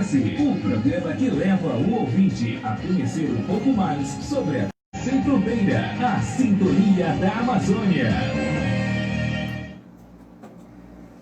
O programa que leva o ouvinte a conhecer um pouco mais sobre a Sem Fronteira, a sintonia da Amazônia.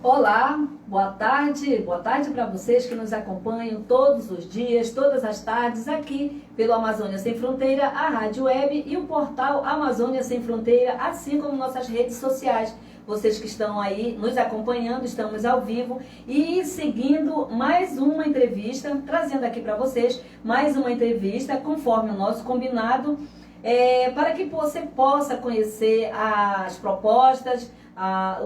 Olá, boa tarde para vocês que nos acompanham todos os dias, todas as tardes, aqui pelo Amazônia Sem Fronteira, a Rádio Web e o portal Amazônia Sem Fronteira, assim como nossas redes sociais. Vocês que estão aí nos acompanhando, estamos ao vivo e seguindo mais uma entrevista, trazendo aqui para vocês mais uma entrevista, conforme o nosso combinado, para que você possa conhecer as propostas,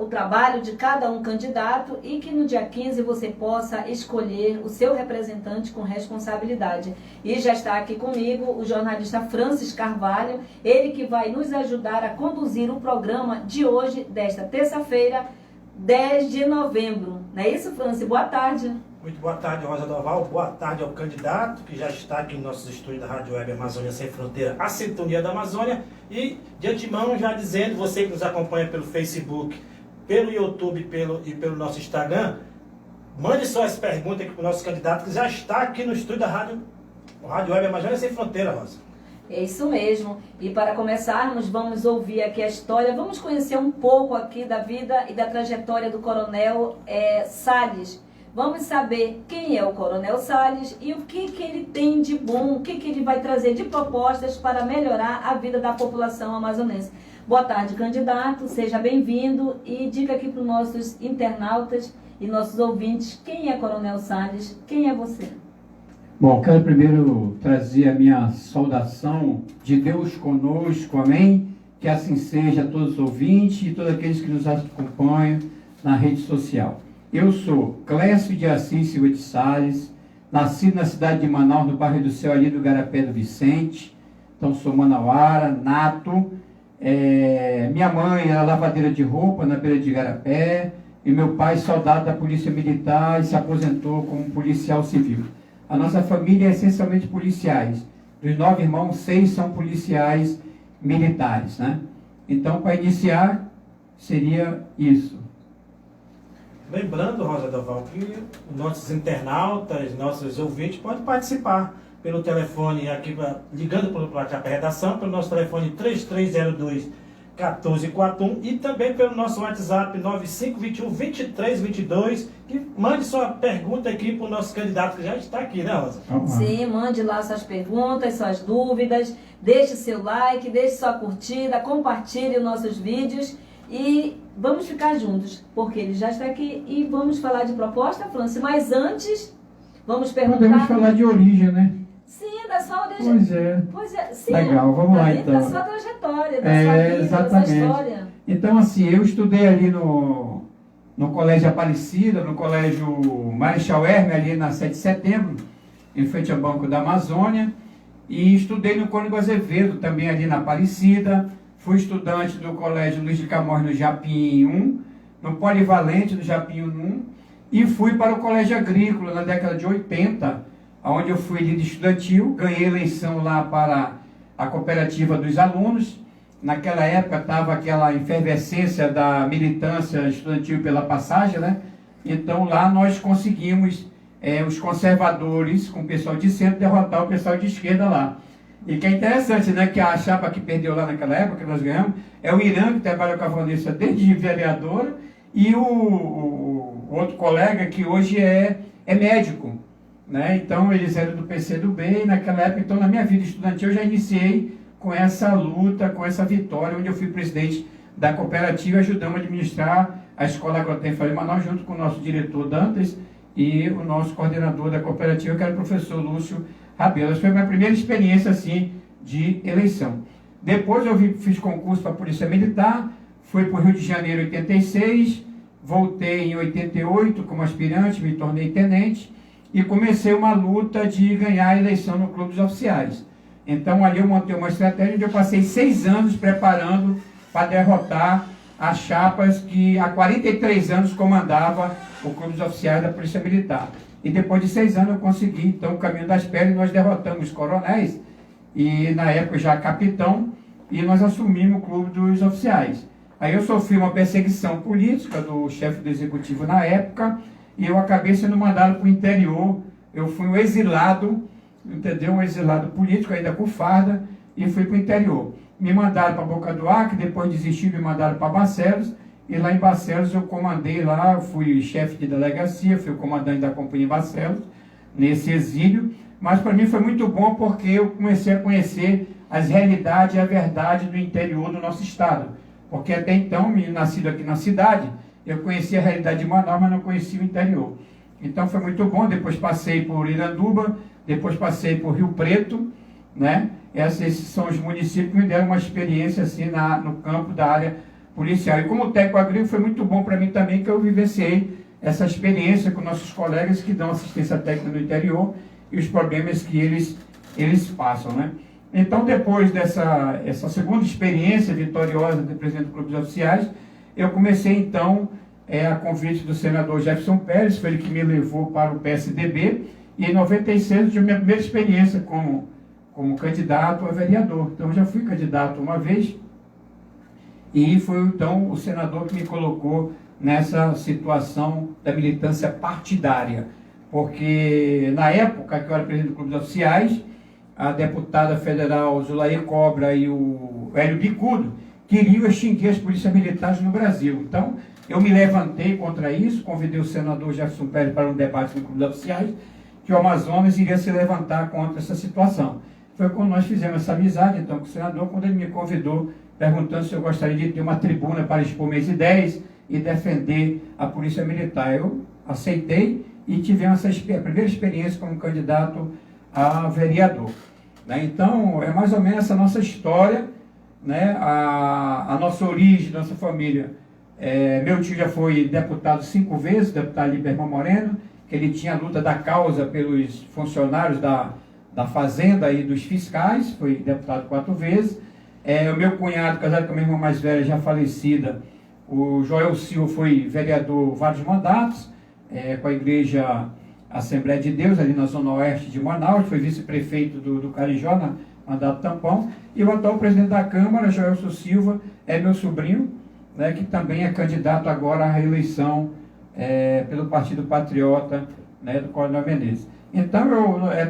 o trabalho de cada um candidato e que no dia 15 você possa escolher o seu representante com responsabilidade. E já está aqui comigo o jornalista Francis Carvalho, ele que vai nos ajudar a conduzir o programa de hoje, desta terça-feira, 10 de novembro. Não é isso, Francis? Boa tarde. Muito boa tarde, Rosa Doval. Boa tarde ao candidato que já está aqui no nosso estúdio da Rádio Web Amazônia Sem Fronteira, a sintonia da Amazônia. E de antemão já dizendo, você que nos acompanha pelo Facebook, pelo YouTube e pelo nosso Instagram, mande só as perguntas aqui para o nosso candidato que já está aqui no estúdio da Rádio Web Amazônia Sem Fronteira, Rosa. É isso mesmo. E para começarmos, vamos ouvir aqui a história, vamos conhecer um pouco aqui da vida e da trajetória do Coronel Salles. Vamos saber quem é o Coronel Salles e o que ele tem de bom, o que ele vai trazer de propostas para melhorar a vida da população amazonense. Boa tarde, candidato, seja bem-vindo e diga aqui para os nossos internautas e nossos ouvintes quem é Coronel Salles, quem é você? Bom, quero primeiro trazer a minha saudação de Deus conosco, amém? Que assim seja a todos os ouvintes e todos aqueles que nos acompanham na rede social. Eu sou Clécio de Assis Silva de Salles, nascido na cidade de Manaus, no bairro do Céu, ali do Garapé do Vicente. Então sou manauara, nato. Minha mãe era lavadeira de roupa na beira de Garapé. E meu pai, soldado da Polícia Militar, e se aposentou como policial civil. A nossa família é essencialmente policiais. Dos 9 irmãos, 6 são policiais militares, né? Então, para iniciar, seria isso. Lembrando, Rosa Doval, que nossos internautas, nossos ouvintes podem participar pelo telefone, aqui ligando para a redação, pelo nosso telefone 3302-1441 e também pelo nosso WhatsApp 9521-2322, que mande sua pergunta aqui para o nosso candidato que já está aqui, né, Rosa? Sim, mande lá suas perguntas, suas dúvidas, deixe seu like, deixe sua curtida, compartilhe os nossos vídeos. E vamos ficar juntos, porque ele já está aqui e vamos falar de proposta, Francis. Mas antes, vamos perguntar... Podemos falar de origem, né? Sim, da sua origem. Pois é. Sim. Legal, vamos lá então. Da sua trajetória, da sua vida, exatamente. da sua história. Então, assim, eu estudei ali no Colégio Aparecida, no Colégio Marechal Hermes, ali na 7 de setembro, em frente ao Banco da Amazônia. E estudei no Cônigo Azevedo, também ali na Aparecida. Fui estudante do Colégio Luiz de Camões no Japim 1, no Polivalente no Japim 1, e fui para o Colégio Agrícola na década de 80, onde eu fui líder estudantil, ganhei eleição lá para a cooperativa dos alunos. Naquela época estava aquela efervescência da militância estudantil pela passagem, né? Então lá nós conseguimos, os conservadores, com o pessoal de centro, derrotar o pessoal de esquerda lá. E que é interessante, né, que a chapa que perdeu lá naquela época, que nós ganhamos, é o Irã, que trabalha com a Vanessa desde vereadora, e o outro colega que hoje é médico, né? Então eles eram do PCdoB, e naquela época, então na minha vida estudantil eu já iniciei com essa luta, com essa vitória, onde eu fui presidente da cooperativa, ajudamos a administrar a Escola Agrotécnica de Manaus, junto com o nosso diretor Dantas e o nosso coordenador da cooperativa, que era o professor Lúcio Rabelo. Essa foi a minha primeira experiência assim, de eleição. Depois eu fiz concurso para a Polícia Militar, fui para o Rio de Janeiro em 86, voltei em 88 como aspirante, me tornei tenente e comecei uma luta de ganhar a eleição no Clube dos Oficiais. Então ali eu montei uma estratégia onde eu passei 6 anos preparando para derrotar as chapas que há 43 anos comandava o Clube dos Oficiais da Polícia Militar. E depois de 6 anos eu consegui, então, o caminho das pedras, nós derrotamos os coronéis, e na época já capitão, e nós assumimos o Clube dos Oficiais. Aí eu sofri uma perseguição política do chefe do executivo na época, e eu acabei sendo mandado para o interior eu fui um exilado, entendeu? Um exilado político, ainda com farda, e fui para o interior. Me mandaram para Boca do Acre, depois desisti, me mandaram para Barcelos, e lá em Barcelos eu comandei lá, eu fui chefe de delegacia, fui o comandante da companhia em Barcelos, nesse exílio, mas para mim foi muito bom porque eu comecei a conhecer as realidades e a verdade do interior do nosso estado, porque até então, nascido aqui na cidade, eu conhecia a realidade de Manaus, mas não conhecia o interior. Então foi muito bom, depois passei por Iranduba, depois passei por Rio Preto, né? Esses são os municípios que me deram uma experiência assim no campo da área policial. E como técnico agrícola foi muito bom para mim também, que eu vivenciei essa experiência com nossos colegas que dão assistência técnica no interior e os problemas que eles passam, né? Então, depois essa segunda experiência vitoriosa de presidente do Clube dos Oficiais, eu comecei então, a convite do senador Jefferson Pérez, foi ele que me levou para o PSDB, e em 96 eu tive minha primeira experiência como candidato a vereador. Então, eu já fui candidato uma vez, e foi então o senador que me colocou nessa situação da militância partidária. Porque na época que eu era presidente do Clube dos Oficiais, a deputada federal Zulair Cobra e o Hélio Bicudo queriam extinguir as polícias militares no Brasil. Então, eu me levantei contra isso, convidei o senador Jefferson Pérez para um debate no Clube dos Oficiais, que o Amazonas iria se levantar contra essa situação. Foi quando nós fizemos essa amizade, então, com o senador, quando ele me convidou, perguntando se eu gostaria de ter uma tribuna para expor minhas ideias e defender a polícia militar. Eu aceitei e tivemos a primeira experiência como candidato a vereador. Né? Então, é mais ou menos essa nossa história, né? A nossa origem, nossa família. Meu tio já foi deputado 5 vezes, deputado Liberman Moreno, que ele tinha a luta da causa pelos funcionários da Fazenda e dos fiscais, foi deputado 4 vezes. O meu cunhado, casado com a minha irmã mais velha, já falecida, o Joel Silva, foi vereador vários mandatos, com a Igreja Assembleia de Deus, ali na zona oeste de Manaus, foi vice-prefeito do Carijó, na mandato tampão, e o atual presidente da Câmara, Joelson Silva, é meu sobrinho, né, que também é candidato agora à reeleição pelo Partido Patriota, né, do Coronel Menezes. Então,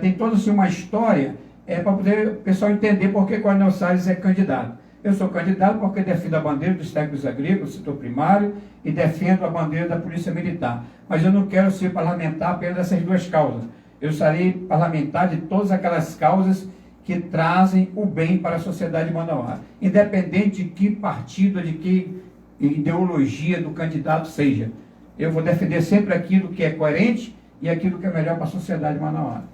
tem toda assim, uma história para poder o pessoal entender por que Coronel Salles é candidato. Eu sou candidato porque defendo a bandeira dos técnicos agrícolas, do setor primário, e defendo a bandeira da Polícia Militar. Mas eu não quero ser parlamentar apenas dessas duas causas. Eu serei parlamentar de todas aquelas causas que trazem o bem para a sociedade manauara, independente de que partido, de que ideologia do candidato seja. Eu vou defender sempre aquilo que é coerente e aquilo que é melhor para a sociedade manauara.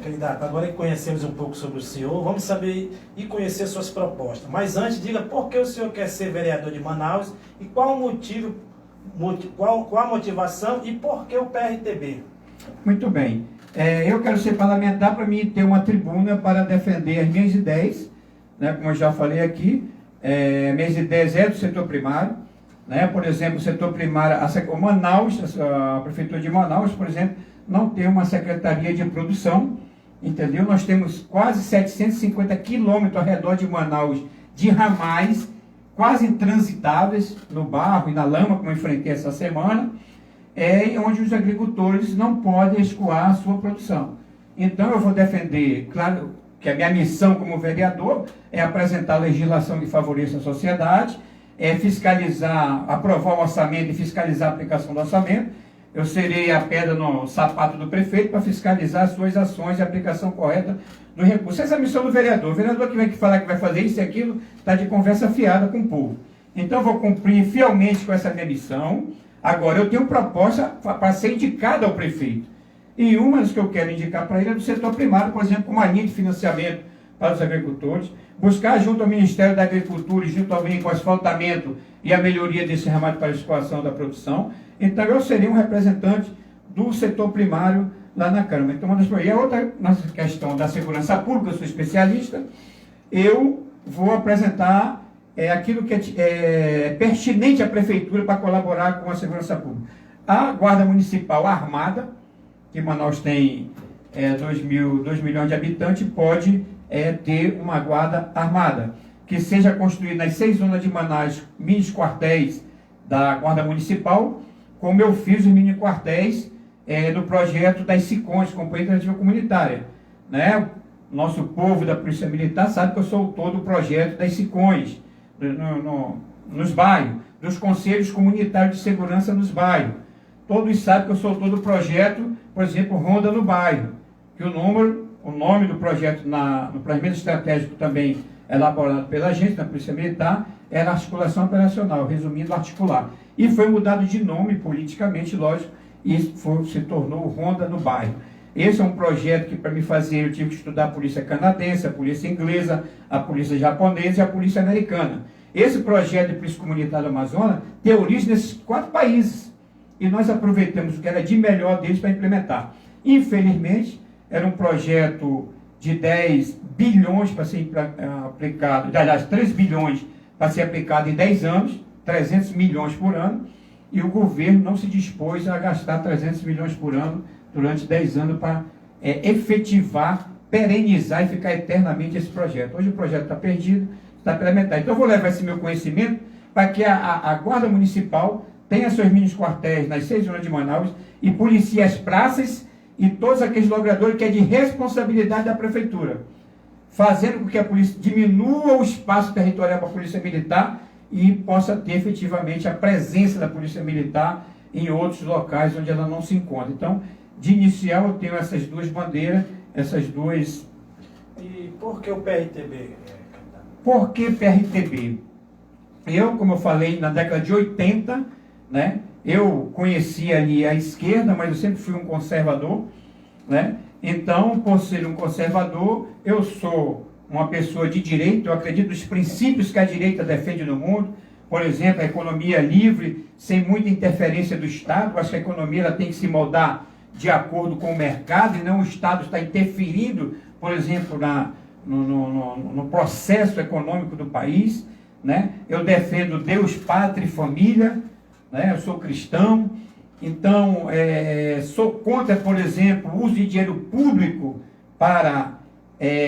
Candidato, agora que conhecemos um pouco sobre o senhor, vamos saber e conhecer suas propostas. Mas antes, diga por que o senhor quer ser vereador de Manaus e qual o motivo, qual a motivação e por que o PRTB? Muito bem. Eu quero ser parlamentar para mim ter uma tribuna para defender as minhas ideias, né, como eu já falei aqui. Minhas ideias do setor primário, né, por exemplo, o setor primário, a Prefeitura de Manaus, por exemplo, não tem uma secretaria de produção, entendeu? Nós temos quase 750 quilômetros ao redor de Manaus de ramais, quase intransitáveis, no barro e na lama, como eu enfrentei essa semana, onde os agricultores não podem escoar a sua produção. Então eu vou defender, claro, que a minha missão como vereador é apresentar legislação que favoreça a sociedade, fiscalizar, aprovar o orçamento e fiscalizar a aplicação do orçamento. Eu serei a pedra no sapato do prefeito para fiscalizar as suas ações e a aplicação correta do recurso. Essa é a missão do vereador. O vereador que vem falar que vai fazer isso e aquilo está de conversa fiada com o povo. Então eu vou cumprir fielmente com essa minha missão. Agora, eu tenho proposta para ser indicado ao prefeito. E uma das que eu quero indicar para ele é do setor primário, por exemplo, uma linha de financiamento para os agricultores, buscar junto ao Ministério da Agricultura e junto ao com o asfaltamento e a melhoria desse ramal para a escoação da produção. Então, eu seria um representante do setor primário lá na Câmara. Então, e a outra, na questão da segurança pública, eu sou especialista, eu vou apresentar aquilo que é pertinente à Prefeitura para colaborar com a segurança pública. A Guarda Municipal Armada, que Manaus tem 2 milhões de habitantes, pode ter uma guarda armada, que seja construída nas 6 zonas de Manaus, mini quartéis da Guarda Municipal, como eu fiz os mini quartéis do projeto das SICOMs, Companhia Integrativa Comunitária. Né? Nosso povo da Polícia Militar sabe que eu sou autor do projeto das SICOMs, nos bairros, dos Conselhos Comunitários de Segurança nos bairros. Todos sabem que eu sou autor do projeto, por exemplo, Ronda no Bairro, que o nome do projeto no planejamento estratégico também elaborado pela agência da Polícia Militar, era Articulação Operacional, resumindo, articular. E foi mudado de nome politicamente, lógico, e se tornou Ronda no Bairro. Esse é um projeto que, para me fazer, eu tive que estudar a polícia canadense, a polícia inglesa, a polícia japonesa e a polícia americana. Esse projeto de polícia comunitária do Amazonas tem origem nesses 4 países. E nós aproveitamos o que era de melhor deles para implementar. Infelizmente, era um projeto de 10 bilhões para ser aplicado, aliás, 3 bilhões para ser aplicado em 10 anos, 300 milhões por ano, e o governo não se dispôs a gastar 300 milhões por ano durante 10 anos para efetivar, perenizar e ficar eternamente esse projeto. Hoje o projeto está perdido, está implementado. Então eu vou levar esse meu conhecimento para que a Guarda Municipal tenha seus mini quartéis nas 6 zonas de Manaus e policie as praças e todos aqueles logradores que é de responsabilidade da Prefeitura, fazendo com que a polícia diminua o espaço territorial para a Polícia Militar e possa ter efetivamente a presença da Polícia Militar em outros locais onde ela não se encontra. Então, de inicial, eu tenho essas 2 bandeiras, essas 2... E por que o PRTB? Por que PRTB? Eu, como eu falei, na década de 80, né, eu conheci ali a esquerda, mas eu sempre fui um conservador, né? Então, por ser um conservador, eu sou uma pessoa de direito, eu acredito nos princípios que a direita defende no mundo, por exemplo, a economia livre, sem muita interferência do Estado. Eu acho que a economia ela tem que se moldar de acordo com o mercado e não o Estado está interferindo, por exemplo, no processo econômico do país, né? Eu defendo Deus, pátria e família, né? Eu sou cristão, então sou contra, por exemplo, o uso de dinheiro público para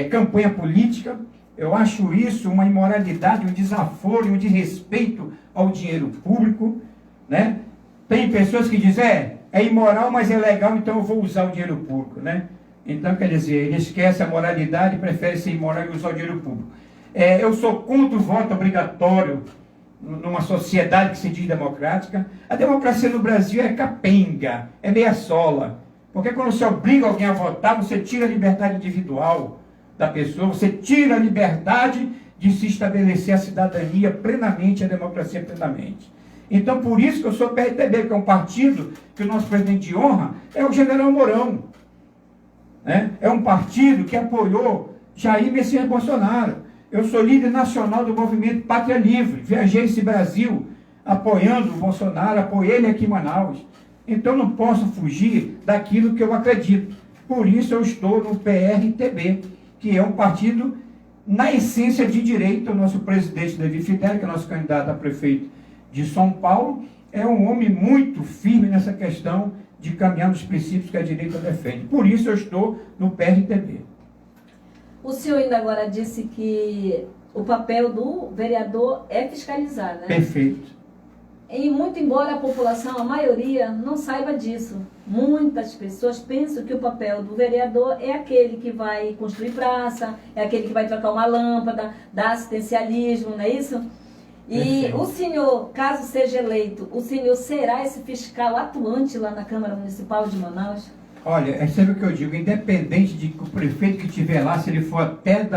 campanha política. Eu acho isso uma imoralidade, um desaforo, um desrespeito ao dinheiro público, né? Tem pessoas que dizem, é imoral, mas é legal, então eu vou usar o dinheiro público, né? Então, quer dizer, ele esquece a moralidade e prefere ser imoral e usar o dinheiro público. Eu sou contra o voto obrigatório numa sociedade que se diz democrática. A democracia no Brasil é capenga, é meia sola. Porque quando você obriga alguém a votar, você tira a liberdade individual da pessoa, você tira a liberdade de se estabelecer a cidadania plenamente, a democracia plenamente. Então, por isso que eu sou PRTB, que é um partido que o nosso presidente de honra é o general Mourão. Né? É um partido que apoiou Jair Messias Bolsonaro. Eu sou líder nacional do movimento Pátria Livre. Viajei esse Brasil apoiando o Bolsonaro, apoiei ele aqui em Manaus. Então não posso fugir daquilo que eu acredito. Por isso eu estou no PRTB, que é um partido na essência de direita. O nosso presidente Davi Fidel, que é nosso candidato a prefeito de São Paulo, é um homem muito firme nessa questão de caminhar nos princípios que a direita defende. Por isso eu estou no PRTB. O senhor ainda agora disse que o papel do vereador é fiscalizar, né? Perfeito. E muito embora a população, a maioria, não saiba disso. Muitas pessoas pensam que o papel do vereador é aquele que vai construir praça, é aquele que vai trocar uma lâmpada, dar assistencialismo, não é isso? E Perfeito. o senhor, caso seja eleito, o senhor será esse fiscal atuante lá na Câmara Municipal de Manaus? Olha, é sempre o que eu digo, independente de que o prefeito que estiver lá, se ele for até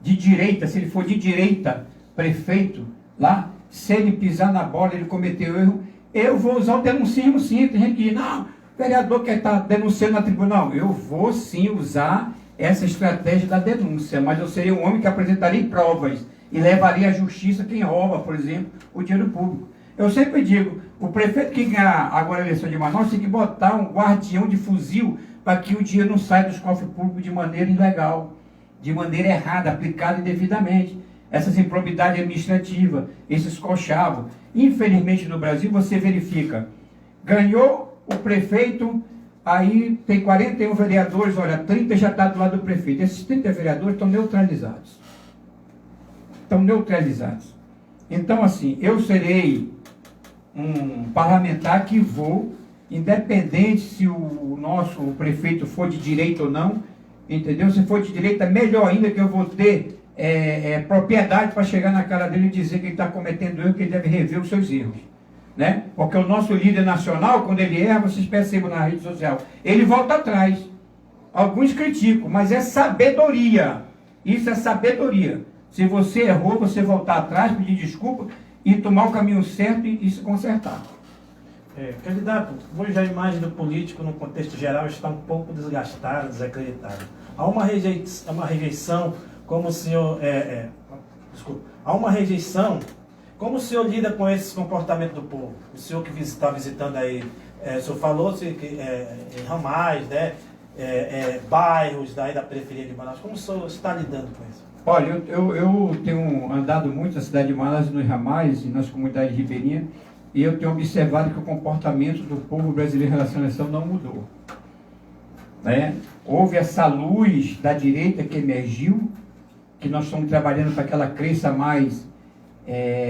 de direita, se ele for de direita, prefeito lá, se ele pisar na bola, ele cometeu erro, eu vou usar o denuncismo sim. Tem gente que diz, não, o vereador quer estar denunciando na tribuna. Não, eu vou sim usar essa estratégia da denúncia, mas eu seria um homem que apresentaria provas e levaria à justiça quem rouba, por exemplo, o dinheiro público. Eu sempre digo, o prefeito que ganhar agora a eleição de Manaus tem que botar um guardião de fuzil para que o dinheiro não saia dos cofres públicos de maneira ilegal, de maneira errada, aplicada indevidamente. Essas improbidades administrativas, esses conchavos. Infelizmente no Brasil você verifica, ganhou o prefeito, aí tem 41 vereadores, olha, 30 já está do lado do prefeito. Esses 30 vereadores estão neutralizados. Estão neutralizados. Então assim, eu serei um parlamentar que vou independente se o nosso prefeito for de direita ou não, entendeu? Se for de direita, melhor ainda, que eu vou ter propriedade para chegar na cara dele e dizer que ele está cometendo erro, que ele deve rever os seus erros. Né? Porque o nosso líder nacional, quando ele erra, vocês percebam na rede social, ele volta atrás. Alguns criticam, mas é sabedoria. Isso é sabedoria. Se você errou, você voltar atrás, pedir desculpa e tomar o caminho certo e se consertar. Candidato, hoje a imagem do político, no contexto geral, está um pouco desgastada, desacreditada. Há uma rejeição, como o senhor... há uma rejeição. Como o senhor lida com esse comportamento do povo? O senhor que está visitando aí, o senhor falou que em ramais, né, bairros daí da periferia de Manaus. Como o senhor está lidando com isso? Olha, eu tenho andado muito na cidade de Manaus, nos ramais e nas comunidades ribeirinhas, e eu tenho observado que o comportamento do povo brasileiro em relação à eleição não mudou. Né? Houve essa luz da direita que emergiu, que nós estamos trabalhando para que ela cresça mais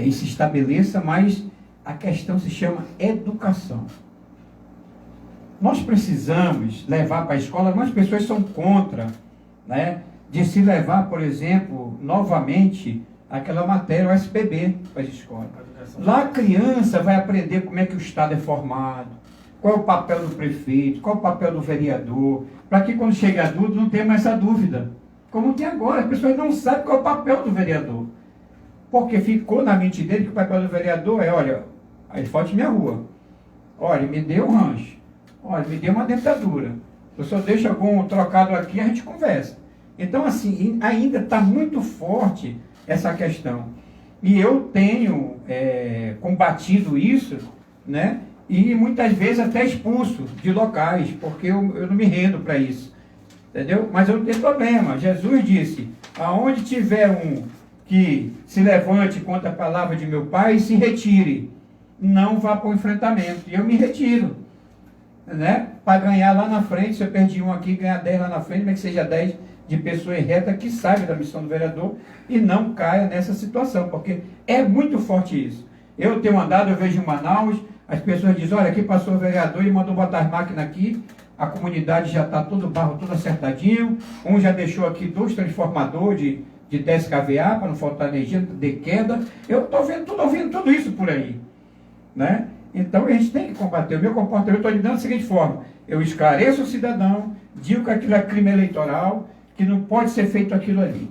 e se estabeleça, mas a questão se chama educação. Nós precisamos levar para a escola, algumas pessoas são contra, né, de se levar, por exemplo, novamente, aquela matéria, o SPB, para as escolas. Lá a criança vai aprender como é que o Estado é formado, qual é o papel do prefeito, qual é o papel do vereador, para que quando chega adulto não tenha mais essa dúvida. Como tem agora, as pessoas não sabem qual é o papel do vereador. Porque ficou na mente dele que o papel do vereador é, olha, aí falta minha rua, olha, me dê um rancho, olha, me dê uma dentadura, eu só deixo algum trocado aqui, a gente conversa. Então, assim, ainda está muito forte essa questão. E eu tenho combatido isso, né? E muitas vezes até expulso de locais, porque eu não me rendo para isso. Entendeu? Mas eu não tenho problema. Jesus disse, aonde tiver um que se levante contra a palavra de meu Pai, se retire. Não vá para o enfrentamento. E eu me retiro. Né? Para ganhar lá na frente, se eu perdi um aqui, ganhar 10 lá na frente, mas que seja 10 de pessoa reta que saiba da missão do vereador e não caia nessa situação, porque é muito forte isso. Eu tenho andado, eu vejo em Manaus, as pessoas dizem, olha, aqui passou o vereador, ele mandou botar as máquinas aqui, a comunidade já está todo barro, todo acertadinho, um já deixou aqui 2 transformadores de 10 kVA, para não faltar energia de queda. Eu estou ouvindo tudo isso por aí. Né? Então a gente tem que combater. O meu comportamento, eu estou lidando da seguinte forma, eu esclareço o cidadão, digo que aquilo é crime eleitoral, que não pode ser feito aquilo ali,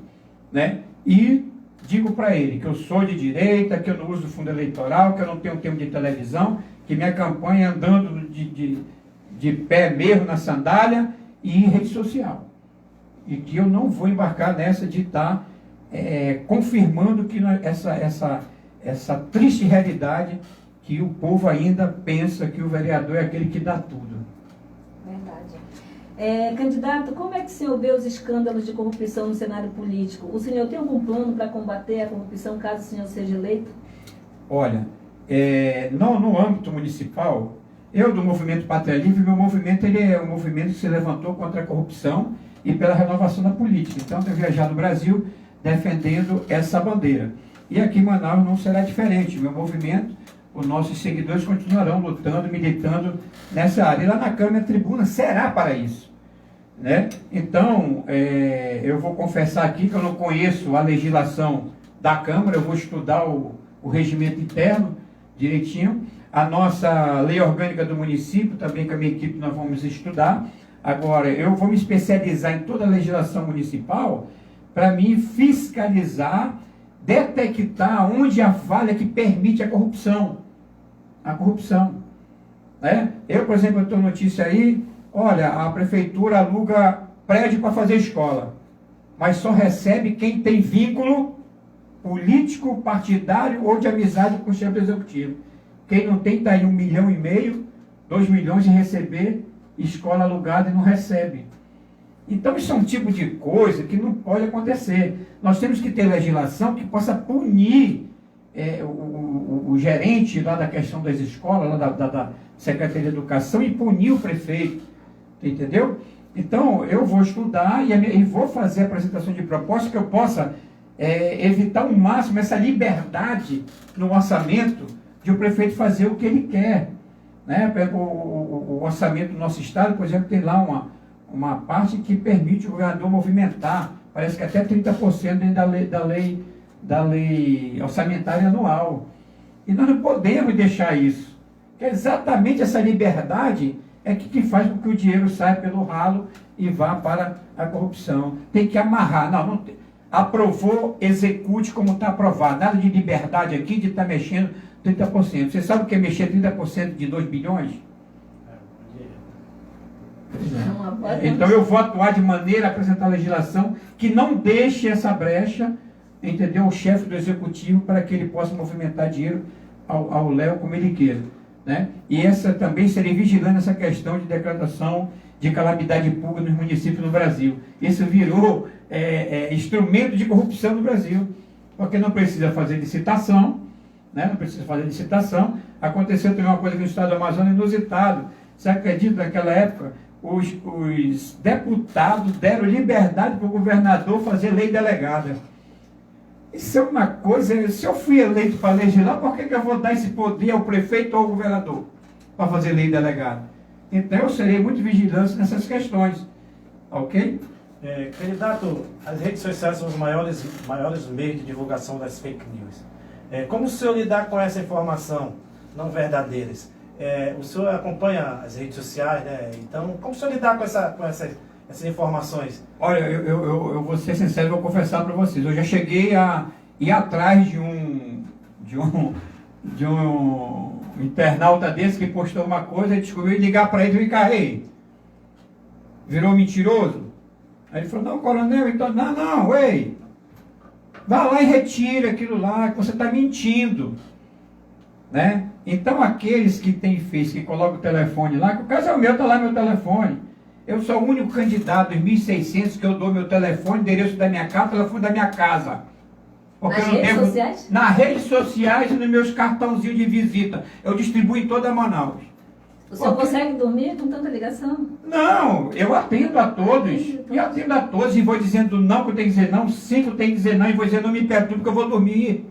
né? E digo para ele que eu sou de direita, que eu não uso fundo eleitoral, que eu não tenho tempo de televisão, que minha campanha é andando de pé mesmo na sandália e em rede social. E que eu não vou embarcar nessa de estar confirmando que essa triste realidade que o povo ainda pensa que o vereador é aquele que dá tudo. Candidato, como é que o senhor vê os escândalos de corrupção no cenário político? O senhor tem algum plano para combater a corrupção caso o senhor seja eleito? Olha, no âmbito municipal, eu do Movimento Pátria Livre, meu movimento ele é um movimento que se levantou contra a corrupção e pela renovação da política. Então, eu tenho viajado no Brasil defendendo essa bandeira. E aqui em Manaus não será diferente. Meu movimento, os nossos seguidores continuarão lutando, militando nessa área. E lá na Câmara, a tribuna será para isso. Né? Então, eu vou confessar aqui que eu não conheço a legislação da Câmara, eu vou estudar o regimento interno direitinho. A nossa lei orgânica do município, também com a minha equipe nós vamos estudar. Agora, eu vou me especializar em toda a legislação municipal para me fiscalizar, detectar onde a falha que permite a corrupção. A corrupção. Né? Eu, por exemplo, eu tenho notícia aí, olha, a prefeitura aluga prédio para fazer escola, mas só recebe quem tem vínculo político, partidário ou de amizade com o chefe executivo. Quem não tem, está aí 1,5 milhão, 2 milhões de receber escola alugada e não recebe. Então isso é um tipo de coisa que não pode acontecer. Nós temos que ter legislação que possa punir o gerente lá da questão das escolas, lá da Secretaria de Educação, e punir o prefeito. Entendeu? Então eu vou estudar e vou fazer a apresentação de propostas que eu possa evitar ao máximo essa liberdade no orçamento de o prefeito fazer o que ele quer. né? Por exemplo, o orçamento do nosso estado, por exemplo, tem lá uma parte que permite o governador movimentar, parece que até 30% dentro da lei orçamentária anual. E nós não podemos deixar isso. Que é exatamente essa liberdade é que faz com que o dinheiro saia pelo ralo e vá para a corrupção. Tem que amarrar. Não tem. Aprovou, execute como está aprovado. Nada de liberdade aqui, de estar mexendo 30%. Você sabe o que é mexer 30% de 2 bilhões? Então eu vou atuar de maneira a apresentar legislação que não deixe essa brecha, entendeu? O chefe do executivo para que ele possa movimentar dinheiro ao léu como ele queira, né? E essa também seria vigilando essa questão de decretação de calamidade pública nos municípios no Brasil. Isso virou instrumento de corrupção no Brasil, porque não precisa fazer licitação, né? Não precisa fazer licitação. Aconteceu também uma coisa aqui no estado do Amazonas inusitado. Você acredita, naquela época, os deputados deram liberdade para o governador fazer lei delegada. Isso é uma coisa, se eu fui eleito para legislar, por que eu vou dar esse poder ao prefeito ou ao governador para fazer lei delegada? Então eu serei muito vigilante nessas questões, ok? Candidato, as redes sociais são os maiores meios de divulgação das fake news. Como o senhor lidar com essa informação não verdadeiras? O senhor acompanha as redes sociais, né? Então, como o senhor lidar com essas informações? Olha, eu vou ser sincero, vou confessar para vocês. Eu já cheguei a ir atrás de um internauta desse que postou uma coisa e descobriu e ligar para ele e ficar, virou mentiroso? Aí ele falou, não, coronel, então, não, vá lá e retira aquilo lá, que você está mentindo, né? Então aqueles que têm Face, que colocam o telefone lá, que o caso é o meu, está lá meu telefone. Eu sou o único candidato dos 1.600 que eu dou meu telefone, endereço da minha casa, telefone da minha casa. Porque nas redes sociais? Nas redes sociais e nos meus cartãozinhos de visita. Eu distribuo em toda Manaus. O senhor consegue dormir com tanta ligação? Não, eu atendo a todos. E atendo a todos e vou dizendo não, que eu tenho que dizer não, sim, que eu tenho que dizer não, e vou dizer não me perturbe, que eu vou dormir.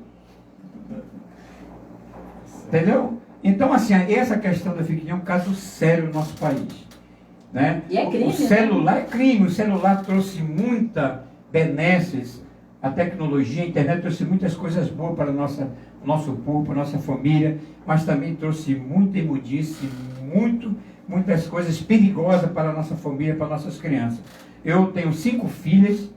Entendeu? Então, assim, essa questão da fake news é um caso sério no nosso país. Né? E é crime, o celular é crime, o celular trouxe muita benesses, a tecnologia, a internet trouxe muitas coisas boas para o nosso povo, para a nossa família, mas também trouxe muita imundice, muitas coisas perigosas para a nossa família, para nossas crianças. Eu tenho 5 filhas,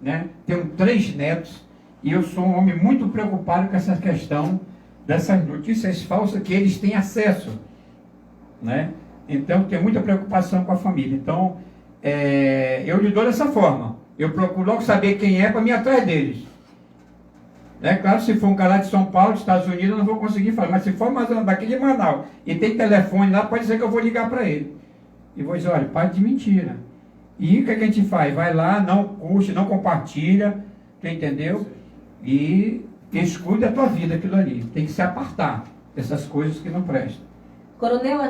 né? Tenho 3 netos, e eu sou um homem muito preocupado com essa questão dessas notícias falsas que eles têm acesso, né? Então, tenho muita preocupação com a família. Então, eu lido dessa forma. Eu procuro logo saber quem é para me ir atrás deles. Claro, se for um cara de São Paulo, dos Estados Unidos, eu não vou conseguir falar. Mas se for daqui de Manaus e tem telefone lá, pode ser que eu vou ligar para ele. E vou dizer, olha, para de mentira. E o que a gente faz? Vai lá, não curte, não compartilha, tu entendeu? E escude a tua vida aquilo ali. Tem que se apartar dessas coisas que não prestam. Coronel,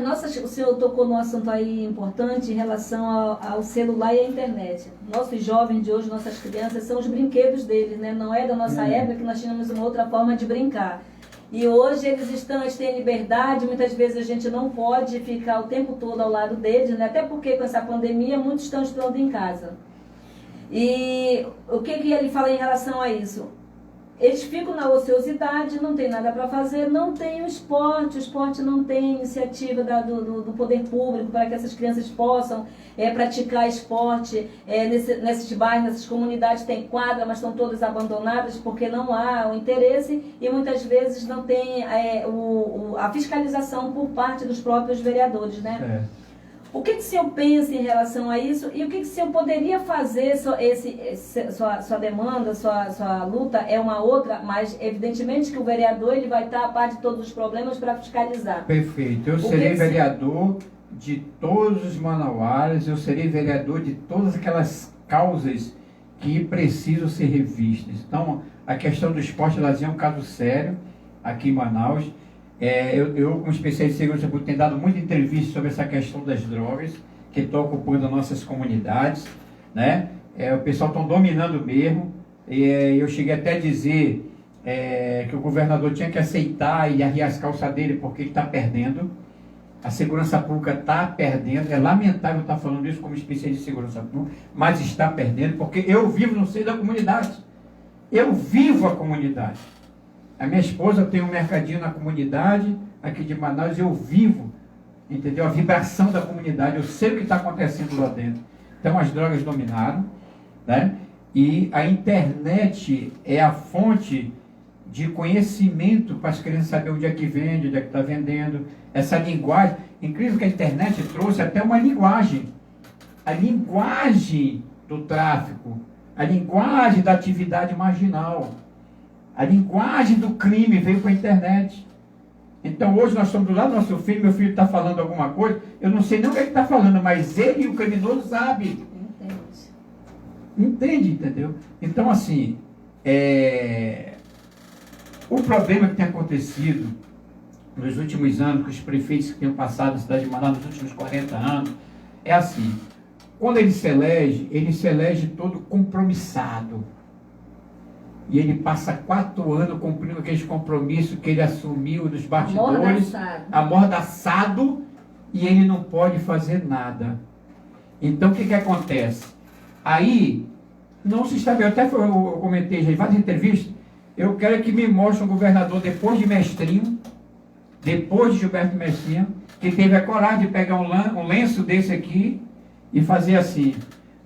o senhor tocou num assunto aí importante em relação ao celular e à internet. Nossos jovens de hoje, nossas crianças, são os brinquedos deles, né? Não é da nossa época que nós tínhamos uma outra forma de brincar. E hoje eles têm liberdade, muitas vezes a gente não pode ficar o tempo todo ao lado deles, né? Até porque com essa pandemia muitos estão estudando em casa. E o que ele fala em relação a isso? Eles ficam na ociosidade, não tem nada para fazer, não tem o esporte não tem iniciativa do poder público para que essas crianças possam praticar esporte. Nesses bairros, nessas comunidades tem quadra, mas estão todas abandonadas porque não há o interesse e muitas vezes não tem a fiscalização por parte dos próprios vereadores, né? O que o senhor pensa em relação a isso e o que o senhor poderia fazer? Sua demanda, sua luta é uma outra, mas evidentemente que o vereador ele vai estar a par de todos os problemas para fiscalizar. Perfeito. Eu serei vereador de todos os manauaras, eu serei vereador de todas aquelas causas que precisam ser revistas. Então, a questão do esporte e lazer é um caso sério aqui em Manaus. Eu, como especialista de segurança pública, tenho dado muita entrevista sobre essa questão das drogas, que estão ocupando as nossas comunidades, né? O pessoal está dominando mesmo. Eu cheguei até a dizer que o governador tinha que aceitar e arriar as calças dele, porque ele está perdendo, A segurança pública está perdendo, é lamentável estar falando isso como especialista de segurança pública, mas está perdendo, porque eu vivo no seio da comunidade. Eu vivo a comunidade. A minha esposa tem um mercadinho na comunidade, aqui de Manaus, eu vivo, entendeu? A vibração da comunidade, eu sei o que está acontecendo lá dentro. Então as drogas dominaram, né? E a internet é a fonte de conhecimento para as crianças saberem onde é que vende, onde é que está vendendo. Essa linguagem, incrível que a internet trouxe até uma linguagem. A linguagem do tráfico, a linguagem da atividade marginal, a linguagem do crime veio com a internet. Então hoje nós estamos do lado do nosso filho, meu filho está falando alguma coisa, eu não sei nem o que ele está falando, mas ele e o criminoso sabem. Entende, entendeu? Então assim, o problema que tem acontecido nos últimos anos, com os prefeitos que têm passado na cidade de Manaus nos últimos 40 anos, é assim, quando ele se elege todo compromissado. E ele passa 4 anos cumprindo aqueles compromissos que ele assumiu dos bastidores, amordaçado, e ele não pode fazer nada. Então o que acontece? Aí, não se estabelece, até eu comentei já em várias entrevistas, eu quero que me mostre um governador depois de Mestrinho, depois de Gilberto Mestrinho, que teve a coragem de pegar um lenço desse aqui e fazer assim,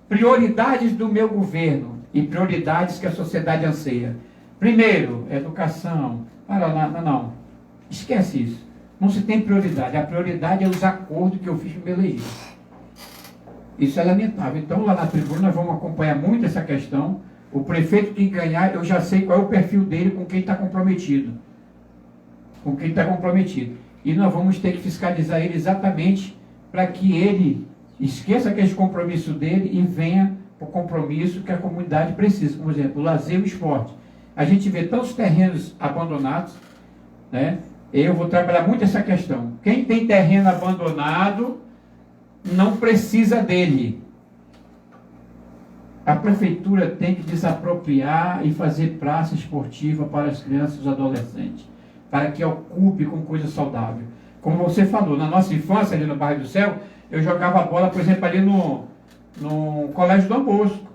prioridades do meu governo e prioridades que a sociedade anseia. Primeiro, educação. Não, esquece isso. Não se tem prioridade. A prioridade é os acordos que eu fiz para me eleger. Isso é lamentável. Então, lá na tribuna, nós vamos acompanhar muito essa questão. O prefeito que ganhar, eu já sei qual é o perfil dele com quem está comprometido. Com quem está comprometido. E nós vamos ter que fiscalizar ele exatamente para que ele esqueça aquele compromisso dele e venha para o compromisso que a comunidade precisa. Por exemplo, o lazer e o esporte. A gente vê tantos terrenos abandonados, né? Eu vou trabalhar muito essa questão. Quem tem terreno abandonado não precisa dele. A prefeitura tem que desapropriar e fazer praça esportiva para as crianças e os adolescentes, para que ocupe com coisa saudável. Como você falou, na nossa infância, ali no Bairro do Céu, eu jogava bola, por exemplo, ali no Colégio Dom Bosco,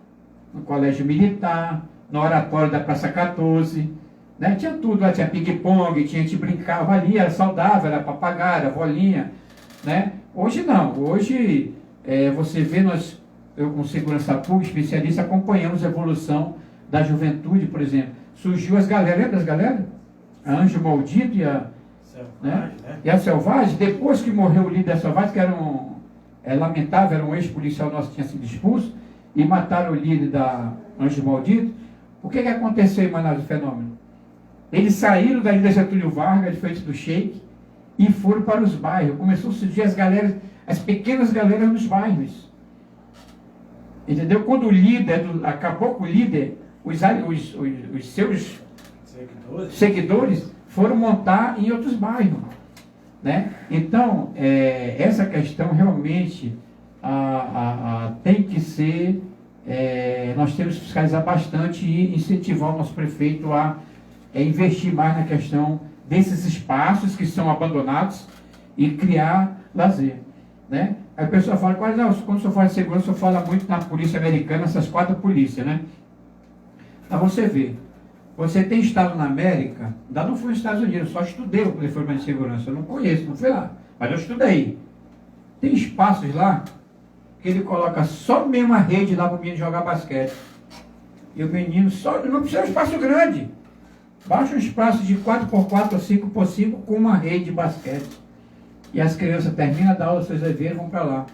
no Colégio Militar, no Oratório da Praça 14, né? Tinha tudo lá, tinha ping-pong, a gente brincava ali, era saudável, era papagaio, era bolinha, né? Hoje não, hoje você vê, eu como segurança pública, especialista, acompanhamos a evolução da juventude, por exemplo. Surgiu as galera, lembra das galera? A Anjo Maldito e a Selvagem, né? E a Selvagem, depois que morreu o líder da Selvagem, que era lamentável, era um ex-policial nosso que tinha sido expulso, e mataram o líder da Anjo Maldito. O que aconteceu em Manaus, o fenômeno? Eles saíram da Ilha Getúlio Vargas, de frente do Sheik, e foram para os bairros. Começou a surgir as pequenas galeras nos bairros. Entendeu? Quando o líder, acabou com o líder, os seus seguidores foram montar em outros bairros, né? Então, essa questão realmente tem que ser, nós temos que fiscalizar bastante e incentivar o nosso prefeito a investir mais na questão desses espaços que são abandonados e criar lazer, né? Aí a pessoa fala, quando o senhor fala de segurança, o senhor fala muito na polícia americana, essas 4 polícias, né? Para você ver, você tem estado na América, ainda não fui nos Estados Unidos, só estudei o Departamento de Segurança, eu não conheço, não fui lá, mas eu estudei. Tem espaços lá que ele coloca só mesmo a rede lá para o menino jogar basquete. E o menino só, não precisa de um espaço grande. Baixa um espaço de 4x4 ou 5x5 com uma rede de basquete. E as crianças terminam da aula, seus deveres, vão para lá,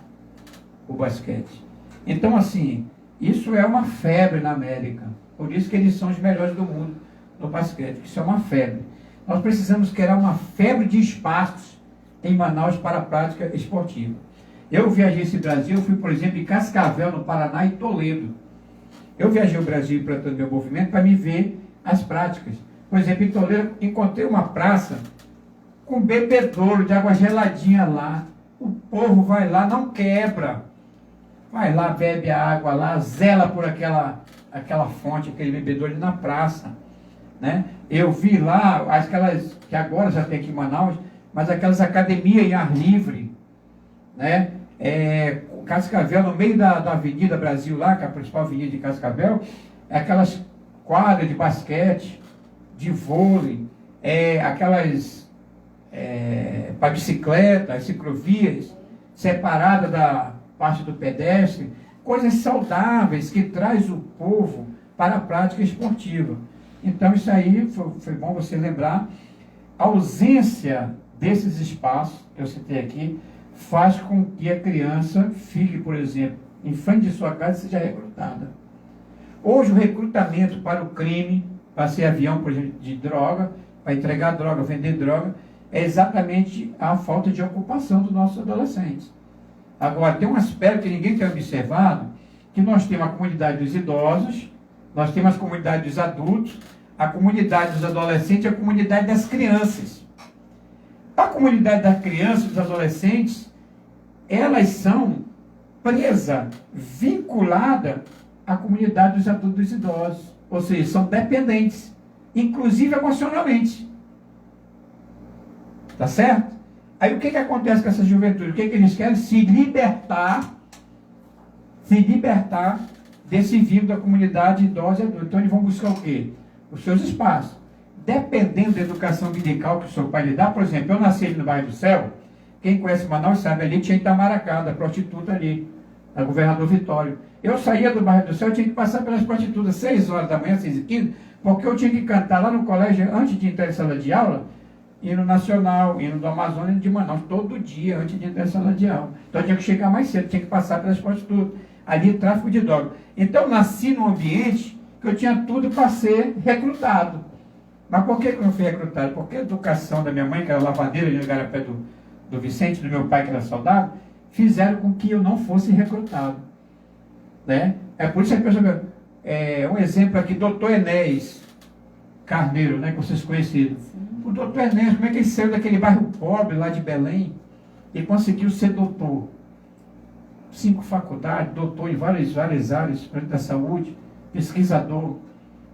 o basquete. Então, assim, isso é uma febre na América. Por isso que eles são os melhores do mundo no basquete. Isso é uma febre. Nós precisamos criar uma febre de espaços em Manaus para a prática esportiva. Eu viajei esse Brasil, fui, por exemplo, em Cascavel, no Paraná, e Toledo. Eu viajei o Brasil implantando meu movimento para me ver as práticas. Por exemplo, em Toledo, encontrei uma praça com bebedouro de água geladinha lá. O povo vai lá, não quebra. Vai lá, bebe a água lá, zela por aquela fonte, aquele bebedouro ali na praça, né? Eu vi lá, aquelas que agora já tem aqui em Manaus, mas aquelas academias em ar livre, né? Cascavel, no meio da Avenida Brasil lá, que é a principal avenida de Cascavel, aquelas quadras de basquete, de vôlei, aquelas para bicicleta, as ciclovias separadas da parte do pedestre, coisas saudáveis que traz o povo para a prática esportiva. Então isso aí foi bom você lembrar. A ausência desses espaços que eu citei aqui faz com que a criança fique, por exemplo, em frente de sua casa e seja recrutada. Hoje o recrutamento para o crime, para ser avião, por exemplo, de droga, para entregar droga, vender droga, é exatamente a falta de ocupação dos nossos adolescentes. Agora, tem um aspecto que ninguém tem observado, que nós temos a comunidade dos idosos, nós temos a comunidade dos adultos, a comunidade dos adolescentes e a comunidade das crianças. A comunidade das crianças e dos adolescentes, elas são presas, vinculadas à comunidade dos adultos e dos idosos. Ou seja, são dependentes, inclusive emocionalmente. Tá certo? Aí o que acontece com essa juventude? O que eles querem? Se libertar desse vínculo da comunidade idosa e adulta. Então eles vão buscar o quê? Os seus espaços. Dependendo da educação medical que o seu pai lhe dá, por exemplo, eu nasci ali no bairro do Céu, quem conhece Manaus sabe, ali tinha Itamaracá, da prostituta ali, a Governador Vitório. Eu saía do bairro do Céu, eu tinha que passar pelas prostitutas 6 horas da manhã, 6h15, porque eu tinha que cantar lá no colégio, antes de entrar em sala de aula, hino nacional, hino do Amazonas, hino de Manaus, todo dia, antes de entrar em sala de aula. Então eu tinha que chegar mais cedo, tinha que passar pelas prostitutas. Ali, tráfico de droga. Então eu nasci num ambiente que eu tinha tudo para ser recrutado. Mas por que eu não fui recrutado? Porque a educação da minha mãe, que era lavadeira no Igarapé do Vicente, do meu pai, que era soldado, fizeram com que eu não fosse recrutado. Né? É por isso que a pessoa... um exemplo aqui, doutor Enéas Carneiro, né, que vocês conheceram. O doutor Enéas, como é que ele saiu daquele bairro pobre lá de Belém e conseguiu ser doutor? 5 faculdades, doutor em várias áreas da saúde, pesquisador.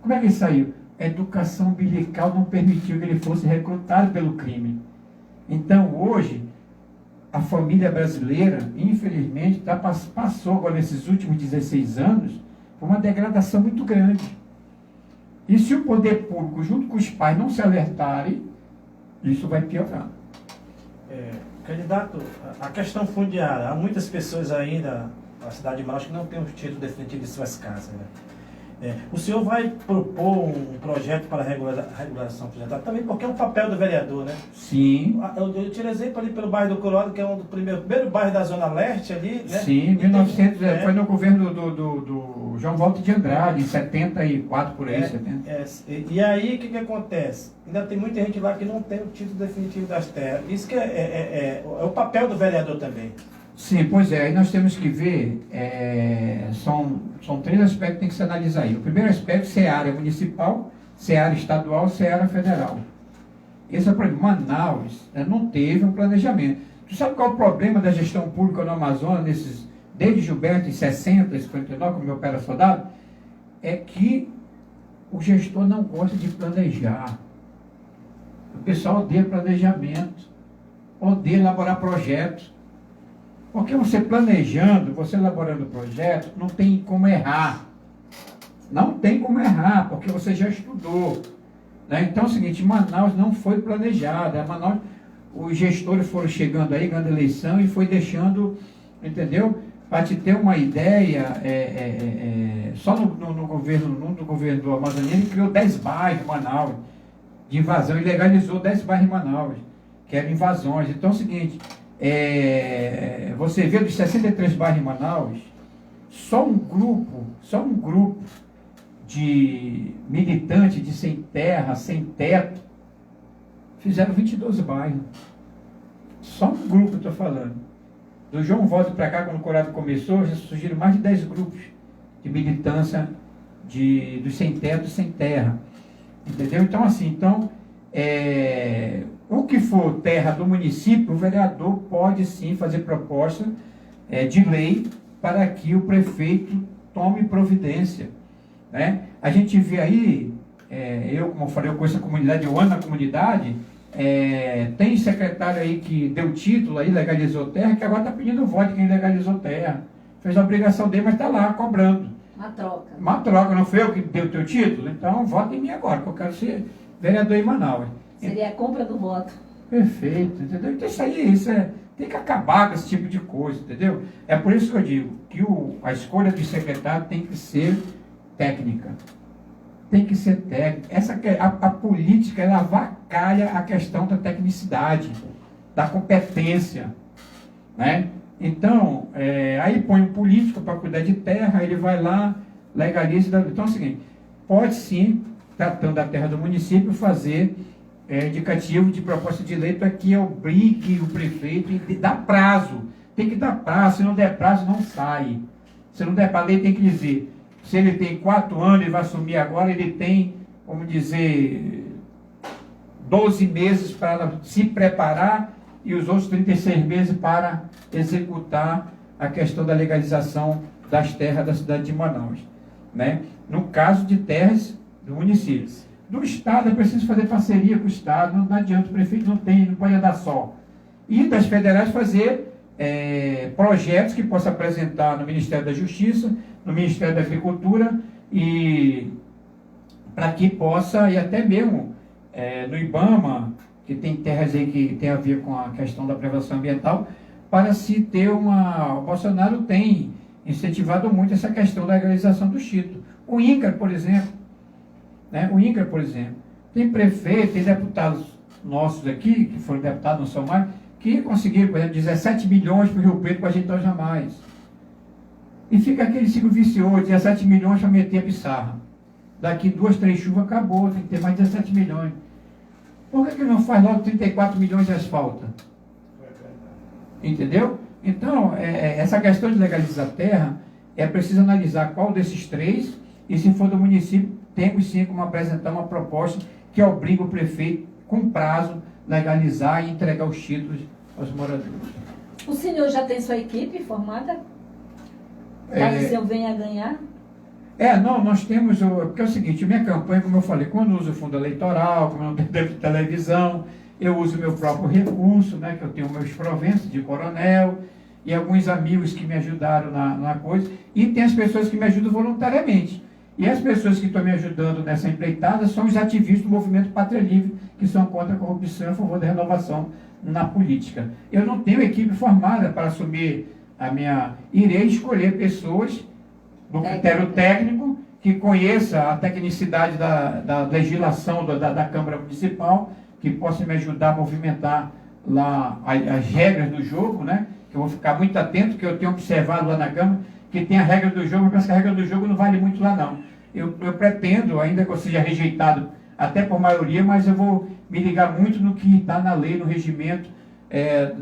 Como é que ele saiu? A educação umbilical não permitiu que ele fosse recrutado pelo crime. Então, hoje, a família brasileira, infelizmente, passou agora nesses últimos 16 anos por uma degradação muito grande. E se o poder público, junto com os pais, não se alertarem, isso vai piorar. Candidato, a questão fundiária, há muitas pessoas ainda na cidade de Manaus que não têm o título definitivo de suas casas. Né? O senhor vai propor um projeto para regulação fundiária também, porque é um papel do vereador, né? Sim. Eu tiro exemplo ali pelo bairro do Coroado, que é um do primeiro bairro da Zona Leste ali, né? Sim, 1900, foi no governo do João Walter de Andrade, em 74 por aí, 70. E aí, o que acontece? Ainda tem muita gente lá que não tem o título definitivo das terras. Isso que é o papel do vereador também. Sim, pois é, aí nós temos que ver, são 3 aspectos que tem que se analisar aí. O primeiro aspecto, se é área municipal, se é área estadual, se é área federal. Esse é o problema. Manaus não teve um planejamento. Tu sabe qual é o problema da gestão pública no Amazonas, desde Gilberto, em 60, 59, como meu pai era soldado? É que o gestor não gosta de planejar. O pessoal odeia planejamento, odeia elaborar projetos. Porque você planejando, você elaborando o projeto, não tem como errar. Não tem como errar, porque você já estudou. Né? Então é o seguinte, Manaus não foi planejada. Manaus, os gestores foram chegando aí, ganhando eleição, e foi deixando, entendeu? Para te ter uma ideia, só no governo do Amazônia, ele criou 10 bairros em Manaus de invasão, e legalizou 10 bairros em Manaus, que eram invasões. Então é o seguinte... você vê dos 63 bairros em Manaus, só um grupo de militantes de sem terra, sem teto, fizeram 22 bairros. Só um grupo, eu estou falando. Do João Walter para cá, quando o Corado começou, já surgiram mais de 10 grupos de militância dos sem teto e sem terra. Entendeu? Então, assim, o que for terra do município, o vereador pode sim fazer proposta de lei para que o prefeito tome providência. Né? A gente vê aí, eu, como eu falei, eu conheço a comunidade, eu ando na comunidade, Tem secretário aí que deu título aí, legalizou terra, que agora está pedindo voto de quem legalizou terra. Fez a obrigação dele, mas está lá cobrando. Uma troca. Uma troca, não foi eu que dei o teu título? Então vota em mim agora, que eu quero ser vereador em Manaus. Seria a compra do voto. Perfeito, entendeu? Então tem que acabar com esse tipo de coisa, entendeu? É por isso que eu digo que a escolha do secretário tem que ser técnica. Tem que ser técnica. A política, ela avacalha a questão da tecnicidade, da competência, né? Então, aí põe um político para cuidar de terra, ele vai lá, legaliza. Então é o seguinte, pode sim, tratando da terra do município, fazer indicativo de proposta de lei para que obrigue o prefeito e dá prazo. Tem que dar prazo, se não der prazo, não sai. Se não der prazo, a lei tem que dizer, se ele tem 4 anos, ele vai assumir agora, ele tem, vamos dizer, 12 meses para se preparar e os outros 36 meses para executar a questão da legalização das terras da cidade de Manaus, né? No caso de terras do município. Do Estado, é preciso fazer parceria com o Estado, não adianta, o prefeito não pode andar só. E das federais fazer projetos que possa apresentar no Ministério da Justiça, no Ministério da Agricultura, e para que possa, e até mesmo no IBAMA, que tem terras aí que tem a ver com a questão da prevenção ambiental, para se ter o Bolsonaro tem incentivado muito essa questão da legalização do título. O INCRA, por exemplo, tem prefeito, tem deputados nossos aqui, que foram deputados, não são mais, que conseguiram, por exemplo, 17 milhões para o Rio Preto para a gente não jamais. E fica aquele ciclo vicioso, 17 milhões para meter a pissarra. Daqui 2, 3 chuvas acabou, tem que ter mais 17 milhões. Por que não faz logo 34 milhões de asfalto? Entendeu? Então, essa questão de legalizar a terra, é preciso analisar qual desses 3, e se for do município, temos sim como apresentar uma proposta que obriga o prefeito, com prazo, legalizar e entregar os títulos aos moradores. O senhor já tem sua equipe formada? Caso o senhor venha a ganhar? Não, nós temos, porque é o seguinte, minha campanha, como eu falei, quando eu uso o fundo eleitoral, como eu não tenho tempo de televisão, eu uso meu próprio recurso, né, que eu tenho meus proventos de coronel, e alguns amigos que me ajudaram na coisa, e tem as pessoas que me ajudam voluntariamente. E as pessoas que estão me ajudando nessa empreitada são os ativistas do movimento Pátria Livre, que são contra a corrupção e a favor da renovação na política. Eu não tenho equipe formada para assumir irei escolher pessoas do critério técnico, que conheça a tecnicidade da legislação da Câmara Municipal, que possa me ajudar a movimentar lá as regras do jogo, né? Que eu vou ficar muito atento, que eu tenho observado lá na Câmara, que tem a regra do jogo, mas que a regra do jogo não vale muito lá não. Eu pretendo, ainda que eu seja rejeitado até por maioria, mas eu vou me ligar muito no que está na lei, no regimento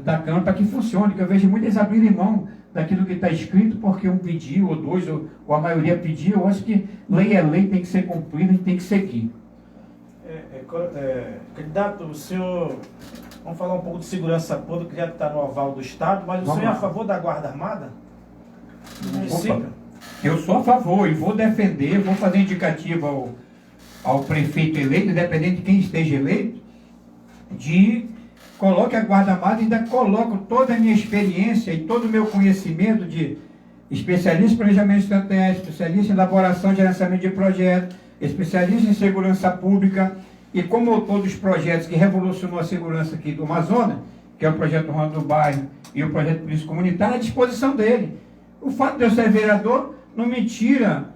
da Câmara, para que funcione, que eu vejo muitas abrirem mão daquilo que está escrito, porque um pediu, ou dois, ou a maioria pediu. Eu acho que lei é lei, tem que ser cumprida e tem que seguir. Candidato, o senhor, vamos falar um pouco de segurança pública, que já está no aval do Estado, mas o senhor é a favor da Guarda Armada? Eu sou a favor e vou defender, vou fazer indicativo ao prefeito eleito, independente de quem esteja eleito, de coloque a Guarda Armada, ainda coloco toda a minha experiência e todo o meu conhecimento de especialista em planejamento estratégico, especialista em elaboração e gerenciamento de projetos, especialista em segurança pública, e como autor dos projetos que revolucionou a segurança aqui do Amazonas, que é o projeto Ronda do Bairro e o projeto Polícia Comunitária, à disposição dele. O fato de eu ser vereador não me tira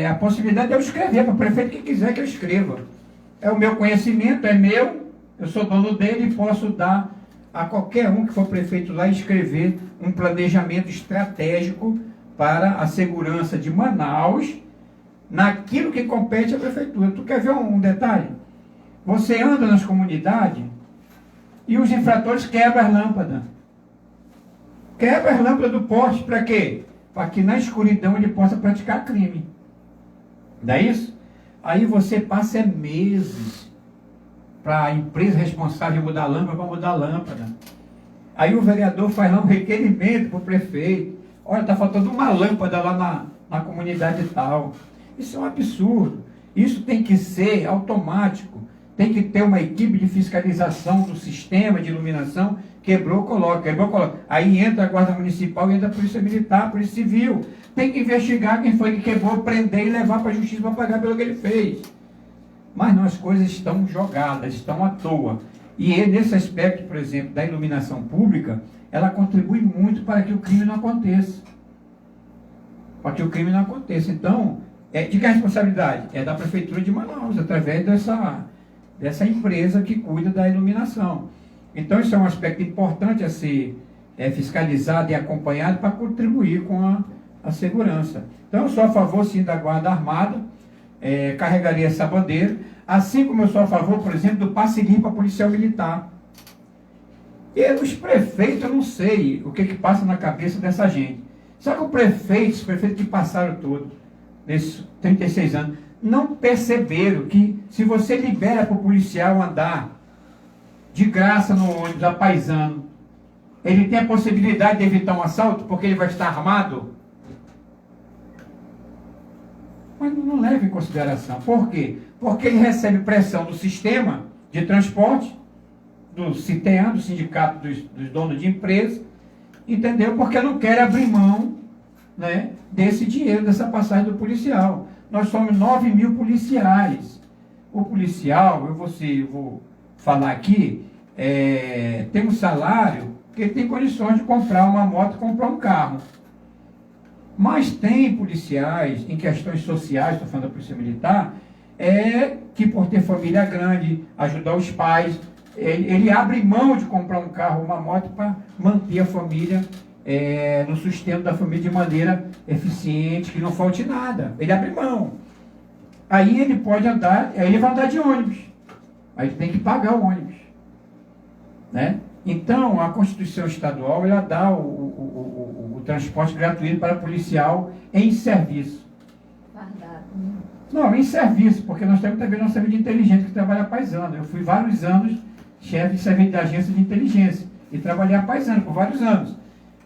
a possibilidade de eu escrever para o prefeito que quiser que eu escreva. É o meu conhecimento, é meu, eu sou dono dele e posso dar a qualquer um que for prefeito lá escrever um planejamento estratégico para a segurança de Manaus naquilo que compete à prefeitura. Tu quer ver um detalhe? Você anda nas comunidades e os infratores quebram as lâmpadas. Quebra as lâmpadas do poste para quê? Para que na escuridão ele possa praticar crime. Não é isso? Aí você passa meses para a empresa responsável mudar a lâmpada para mudar a lâmpada. Aí o vereador faz lá um requerimento para o prefeito. Olha, está faltando uma lâmpada lá na comunidade tal. Isso é um absurdo. Isso tem que ser automático. tem que ter uma equipe de fiscalização do sistema de iluminação, quebrou, coloca. Aí entra a Guarda Municipal, entra a Polícia Militar, a Polícia Civil. Tem que investigar quem foi que quebrou, prender e levar para a justiça para pagar pelo que ele fez. Mas não, as coisas estão jogadas, estão à toa. E nesse aspecto, por exemplo, da iluminação pública, ela contribui muito para que o crime não aconteça. Para que o crime não aconteça. Então, de que a responsabilidade? É da Prefeitura de Manaus, através dessa empresa que cuida da iluminação. Então, isso é um aspecto importante a ser fiscalizado e acompanhado para contribuir com a segurança. Então, eu sou a favor, sim, da Guarda Armada, carregaria essa bandeira, assim como eu sou a favor, por exemplo, do passe limpo policial militar. E os prefeitos, eu não sei o que passa na cabeça dessa gente. Só que os prefeitos que passaram todos, nesses 36 anos, não perceberam que se você libera para o policial andar de graça no ônibus, apaisando, ele tem a possibilidade de evitar um assalto porque ele vai estar armado? Mas não leva em consideração. Por quê? Porque ele recebe pressão do sistema de transporte, do CITEAN, do Sindicato dos Donos de Empresa, entendeu? Porque não quer abrir mão, né, desse dinheiro, dessa passagem do policial. Nós somos 9.000 policiais. O policial, eu vou falar aqui, tem um salário que ele tem condições de comprar uma moto, comprar um carro. Mas tem policiais, em questões sociais, estou falando da Polícia Militar, que por ter família grande, ajudar os pais, ele abre mão de comprar um carro, uma moto, para manter a família no sustento da família de maneira eficiente, que não falte nada. Ele abre mão. Aí ele pode andar, aí ele vai andar de ônibus. Aí ele tem que pagar o ônibus. Né? Então, a Constituição Estadual, ela dá o transporte gratuito para policial em serviço. Guardado. Não, em serviço, porque nós temos também nossa vida inteligente que trabalha paisano. Eu fui vários anos chefe de serviço de agência de inteligência e trabalhei a paisano por vários anos.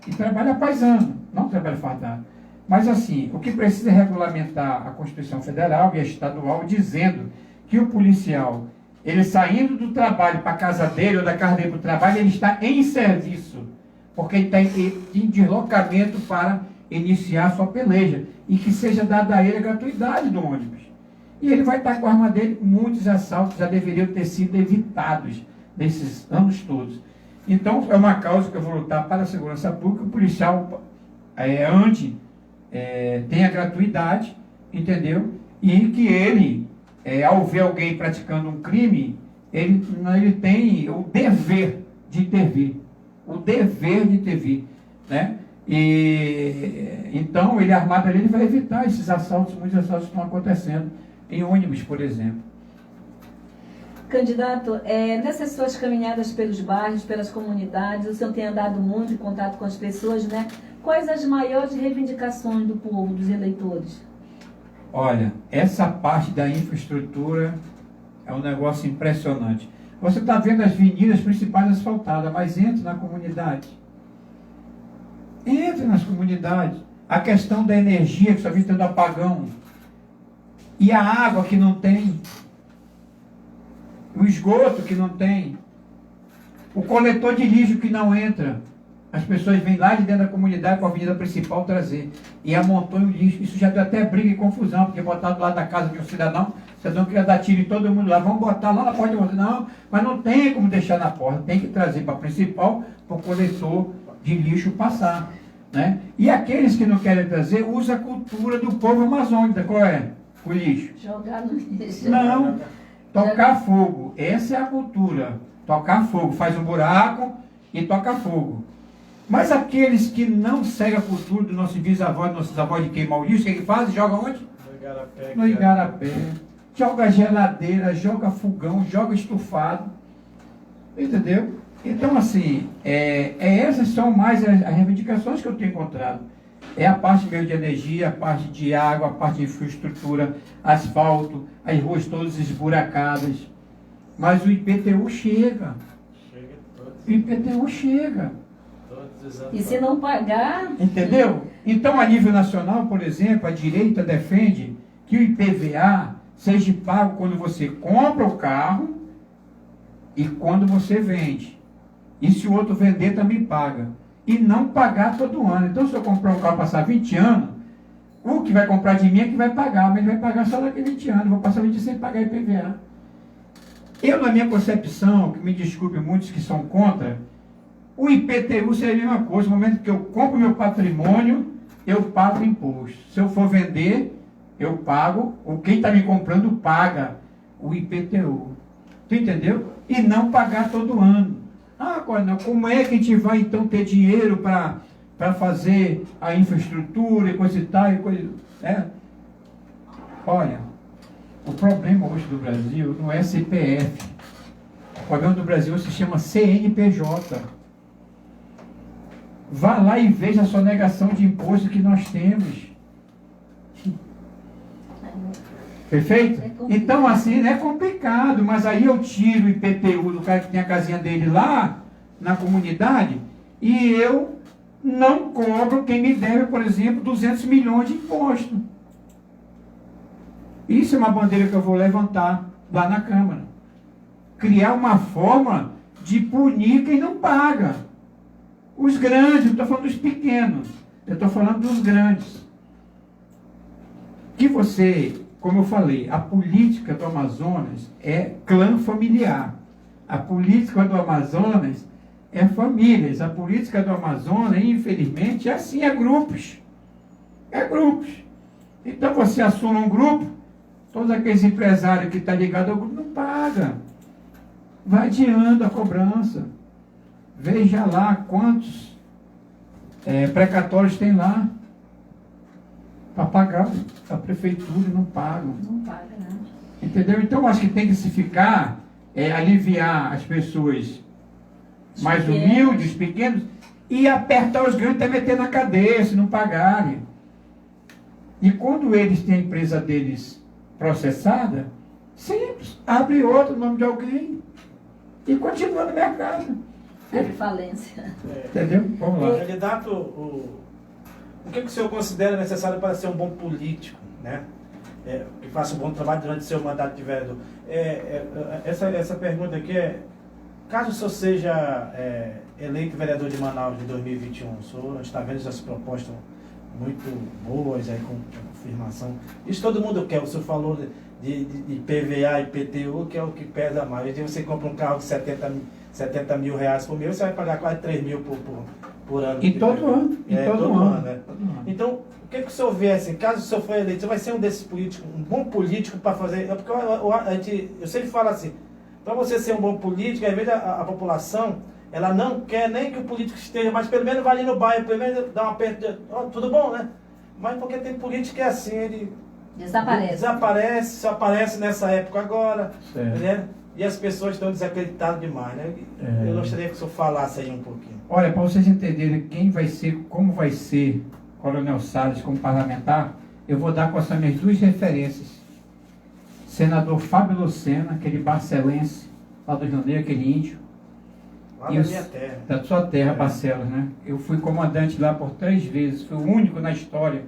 E trabalho a paisano, não trabalho fardado. Mas assim, o que precisa é regulamentar a Constituição Federal e a estadual, dizendo que o policial, ele saindo do trabalho para a casa dele ou da casa dele para o trabalho, ele está em serviço, porque ele está em deslocamento para iniciar sua peleja, e que seja dada a ele a gratuidade do ônibus. E ele vai estar com a arma dele. Muitos assaltos já deveriam ter sido evitados nesses anos todos. Então, é uma causa que eu vou lutar para a segurança pública. O policial tenha gratuidade, entendeu? E que ele, ao ver alguém praticando um crime, ele tem o dever de intervir. O dever de intervir, né? E então, ele armado ali, ele vai evitar esses assaltos. Muitos assaltos estão acontecendo em ônibus, por exemplo. Candidato, nessas suas caminhadas pelos bairros, pelas comunidades, o senhor tem andado muito em contato com as pessoas, né? Quais as maiores reivindicações do povo, dos eleitores? Olha, essa parte da infraestrutura é um negócio impressionante. Você está vendo as avenidas principais asfaltadas, mas entre na comunidade. Entre nas comunidades. A questão da energia, que só vive tendo apagão. E a água que não tem. O esgoto que não tem. O coletor de lixo que não entra. As pessoas vêm lá de dentro da comunidade com a avenida principal trazer. E amontoam o lixo. Isso já deu até briga e confusão, porque botaram do lado da casa de um cidadão. O cidadão queria dar tiro em todo mundo lá. Vamos botar lá na porta de você. Não, mas não tem como deixar na porta. Tem que trazer para a principal, para o coletor de lixo passar. Né? E aqueles que não querem trazer, usa a cultura do povo amazônico. Qual é? O lixo. Jogar no lixo. Não. Tocar fogo. Essa é a cultura. Tocar fogo. Faz um buraco e toca fogo. Mas aqueles que não seguem a cultura dos nossos bisavós, dos nossos avós de queimar o lixo, o que fazem? Joga onde? No igarapé. Joga geladeira, joga fogão, joga estufado. Entendeu? Então, assim, essas são mais as reivindicações que eu tenho encontrado. É a parte mesmo de energia, a parte de água, a parte de infraestrutura, asfalto, as ruas todas esburacadas. Mas o IPTU chega. O IPTU chega. E se não pagar... Entendeu? Então, a nível nacional, por exemplo, a direita defende que o IPVA seja pago quando você compra o carro e quando você vende. E se o outro vender, também paga. E não pagar todo ano. Então, se eu comprar um carro passar 20 anos, o que vai comprar de mim é que vai pagar, mas ele vai pagar só daqui a 20 anos. Vou passar 20 sem pagar IPVA. Eu, na minha concepção, que me desculpe muitos que são contra, o IPTU seria a mesma coisa. No momento que eu compro meu patrimônio, eu pago imposto. Se eu for vender, eu pago, ou quem está me comprando paga o IPTU. Tu entendeu? E não pagar todo ano. Ah, Coronel, como é que a gente vai então ter dinheiro para fazer a infraestrutura e coisa e tal e coisa, né? Olha, o problema hoje do Brasil não é CPF. O problema do Brasil se chama CNPJ. Vá lá e veja a sonegação de imposto que nós temos. Perfeito? Então, assim, é complicado, mas aí eu tiro o IPTU do cara que tem a casinha dele lá, na comunidade, e eu não cobro quem me deve, por exemplo, 200 milhões de imposto. Isso é uma bandeira que eu vou levantar lá na Câmara. Criar uma forma de punir quem não paga. Os grandes, não estou falando dos pequenos, eu estou falando dos grandes. Que você... Como eu falei, a política do Amazonas é clã familiar. A política do Amazonas é famílias. A política do Amazonas, infelizmente, é assim, é grupos. É grupos. Então você assume um grupo, todos aqueles empresários que estão ligados ao grupo não pagam. Vai adiando a cobrança. Veja lá quantos precatórios tem lá. Para pagar a prefeitura, não pagam. Não paga, né? Entendeu? Então, acho que tem que se ficar, aliviar as pessoas mais humildes, pequenos, e apertar os grandes, até meter na cadeia, se não pagarem. E quando eles têm a empresa deles processada, simples, abre outro nome de alguém e continua no mercado. É de falência. Entendeu? Vamos lá. Candidato, o que o senhor considera necessário para ser um bom político, né? Que faça um bom trabalho durante o seu mandato de vereador? Essa pergunta aqui é, caso o senhor seja eleito vereador de Manaus de 2021, o senhor está vendo essas propostas muito boas, aí, com confirmação. Isso todo mundo quer, o senhor falou de PVA e IPTU, que é o que pesa mais. Hoje você compra um carro de 70 mil reais por mês, você vai pagar quase 3 mil por ano. Em todo ano. Todo ano. Então, o que o senhor vê assim, caso o senhor for eleito, você vai ser um desses políticos, um bom político para fazer. Porque eu sempre falo assim, para você ser um bom político, às vezes a população, ela não quer nem que o político esteja, mas pelo menos vai ali no bairro, pelo menos dá um aperto de, tudo bom, né? Mas porque tem político que é assim, ele desaparece, só aparece nessa época agora, né? E as pessoas estão desacreditadas demais, né? Eu gostaria que o senhor falasse aí um pouquinho. Olha, para vocês entenderem quem vai ser, como vai ser Coronel Salles como parlamentar, eu vou dar com essas minhas duas referências. Senador Fábio Lucena, aquele barcelense, lá do Rio de Janeiro, aquele índio. Lá da minha terra. Da sua terra, Barcelos, né? Eu fui comandante lá por 3 vezes, fui o único na história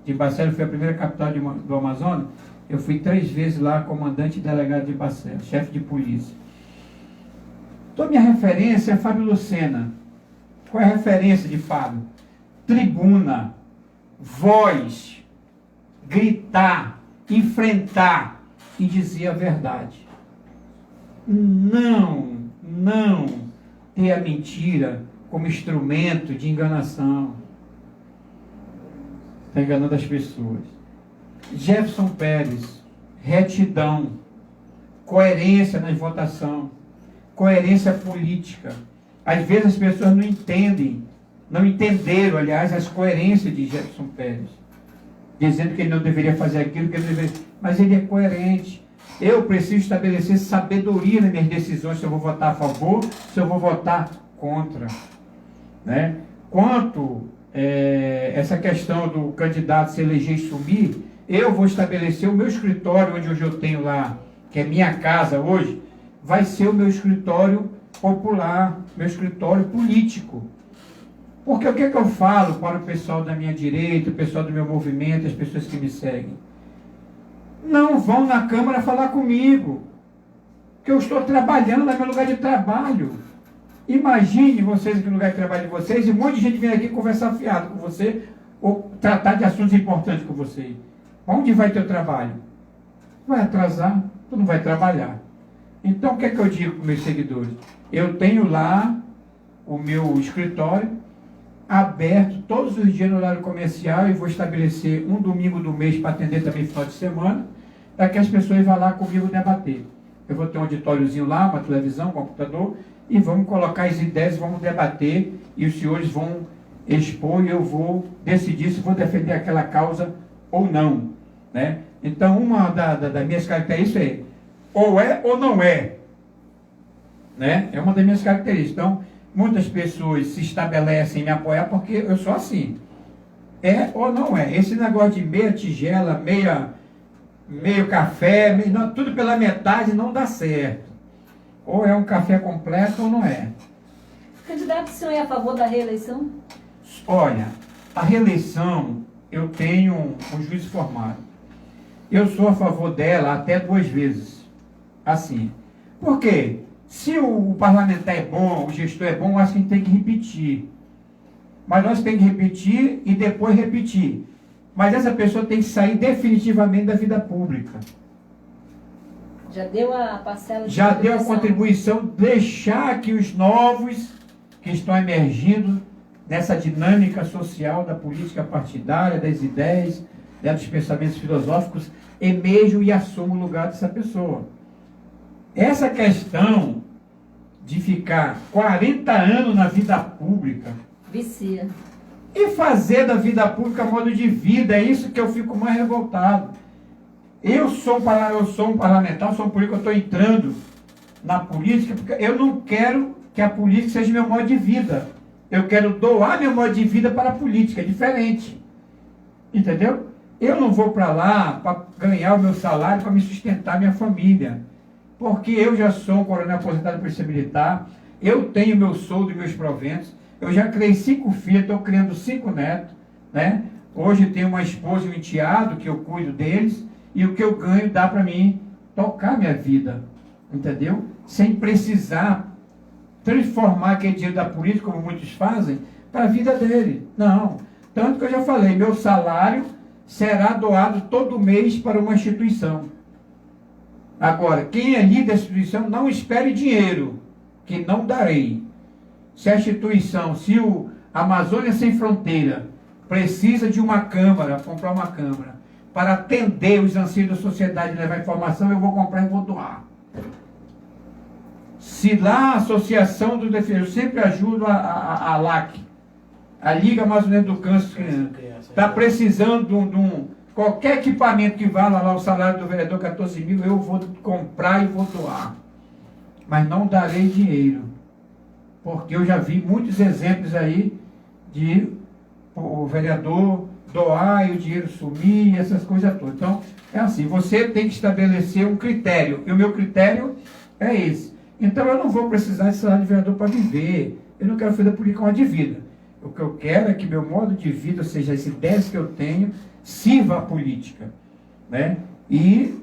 de Barcelos, foi a primeira capital do Amazonas. Eu fui 3 vezes lá, comandante e delegado de Barcelos, chefe de polícia. Então, minha referência é Fábio Lucena. Qual é a referência de Fábio? Tribuna, voz, gritar, enfrentar e dizer a verdade. Não ter a mentira como instrumento de enganação. Está enganando as pessoas. Jefferson Pérez, retidão, coerência na votação, coerência política. Às vezes as pessoas não entenderam, aliás, as coerências de Jefferson Pérez, dizendo que ele não deveria fazer aquilo, que ele deveria, mas ele é coerente. Eu preciso estabelecer sabedoria nas minhas decisões, se eu vou votar a favor, se eu vou votar contra, né? Quanto essa questão do candidato se eleger e sumir, eu vou estabelecer o meu escritório, onde hoje eu tenho lá, que é minha casa hoje, vai ser o meu escritório popular, meu escritório político. Porque o que eu falo para o pessoal da minha direita, o pessoal do meu movimento, as pessoas que me seguem? não vão na Câmara falar comigo, que eu estou trabalhando, é meu lugar de trabalho. Imagine vocês aqui no lugar de trabalho de vocês, e um monte de gente vem aqui conversar fiado com você, ou tratar de assuntos importantes com você. Onde vai teu trabalho? Vai atrasar, tu não vai trabalhar. Então, o que é que eu digo para os meus seguidores? Eu tenho lá o meu escritório aberto todos os dias no horário comercial, e vou estabelecer um domingo do mês para atender também final de semana, para que as pessoas vá lá comigo debater. Eu vou ter um auditóriozinho lá, uma televisão, um computador, e vamos colocar as ideias, vamos debater, e os senhores vão expor, e eu vou decidir se vou defender aquela causa ou não, né? Então, uma das minhas características é, ou é ou não é, né? É uma das minhas características. Então, muitas pessoas se estabelecem em me apoiar porque eu sou assim. É ou não é? Esse negócio de meia tigela, meio café, não, tudo pela metade não dá certo. Ou é um café completo ou não é. Candidato, o senhor é a favor da reeleição? Olha, a reeleição, eu tenho um juízo formado. Eu sou a favor dela até 2 vezes. Assim. Por quê? Se o parlamentar é bom, o gestor é bom, eu acho que a gente tem que repetir. Mas nós temos que repetir e depois repetir. Mas essa pessoa tem que sair definitivamente da vida pública. Já deu a parcela de Já deu a contribuição, deixar que os novos que estão emergindo nessa dinâmica social da política partidária, das ideias, dos pensamentos filosóficos, emerjam e assumam o lugar dessa pessoa. Essa questão de ficar 40 anos na vida pública vicia. E fazer da vida pública modo de vida, é isso que eu fico mais revoltado. Eu sou um parlamentar, sou um político, eu estou entrando na política, porque eu não quero que a política seja meu modo de vida. Eu quero doar meu modo de vida para a política, é diferente. Entendeu? Eu não vou para lá para ganhar o meu salário, para me sustentar minha família. Porque eu já sou um coronel aposentado por Polícia Militar, eu tenho meu soldo e meus proventos, eu já criei 5 filhos, estou criando 5 netos, né? Hoje tenho uma esposa e um enteado que eu cuido deles, e o que eu ganho dá para mim tocar minha vida, entendeu? Sem precisar transformar aquele dinheiro da política, como muitos fazem, para a vida dele. Não. Tanto que eu já falei, meu salário será doado todo mês para uma instituição. Agora, quem é líder da instituição, não espere dinheiro, que não darei. Se a instituição, se o Amazônia Sem Fronteira precisa de uma câmara, comprar uma câmara, para atender os anseios da sociedade e levar informação, eu vou comprar e vou doar. Se lá a Associação dos Defensores, eu sempre ajudo a LAC, a Liga Amazônia do Câncer, está precisando de qualquer equipamento que valha lá o salário do vereador 14 mil, eu vou comprar e vou doar. Mas não darei dinheiro. Porque eu já vi muitos exemplos aí de o vereador doar e o dinheiro sumir, essas coisas todas. Então, é assim, você tem que estabelecer um critério. E o meu critério é esse. Então, eu não vou precisar de salário de vereador para viver. Eu não quero fazer política de vida. O que eu quero é que meu modo de vida, ou seja, as ideias que eu tenho, sirva à política, né? E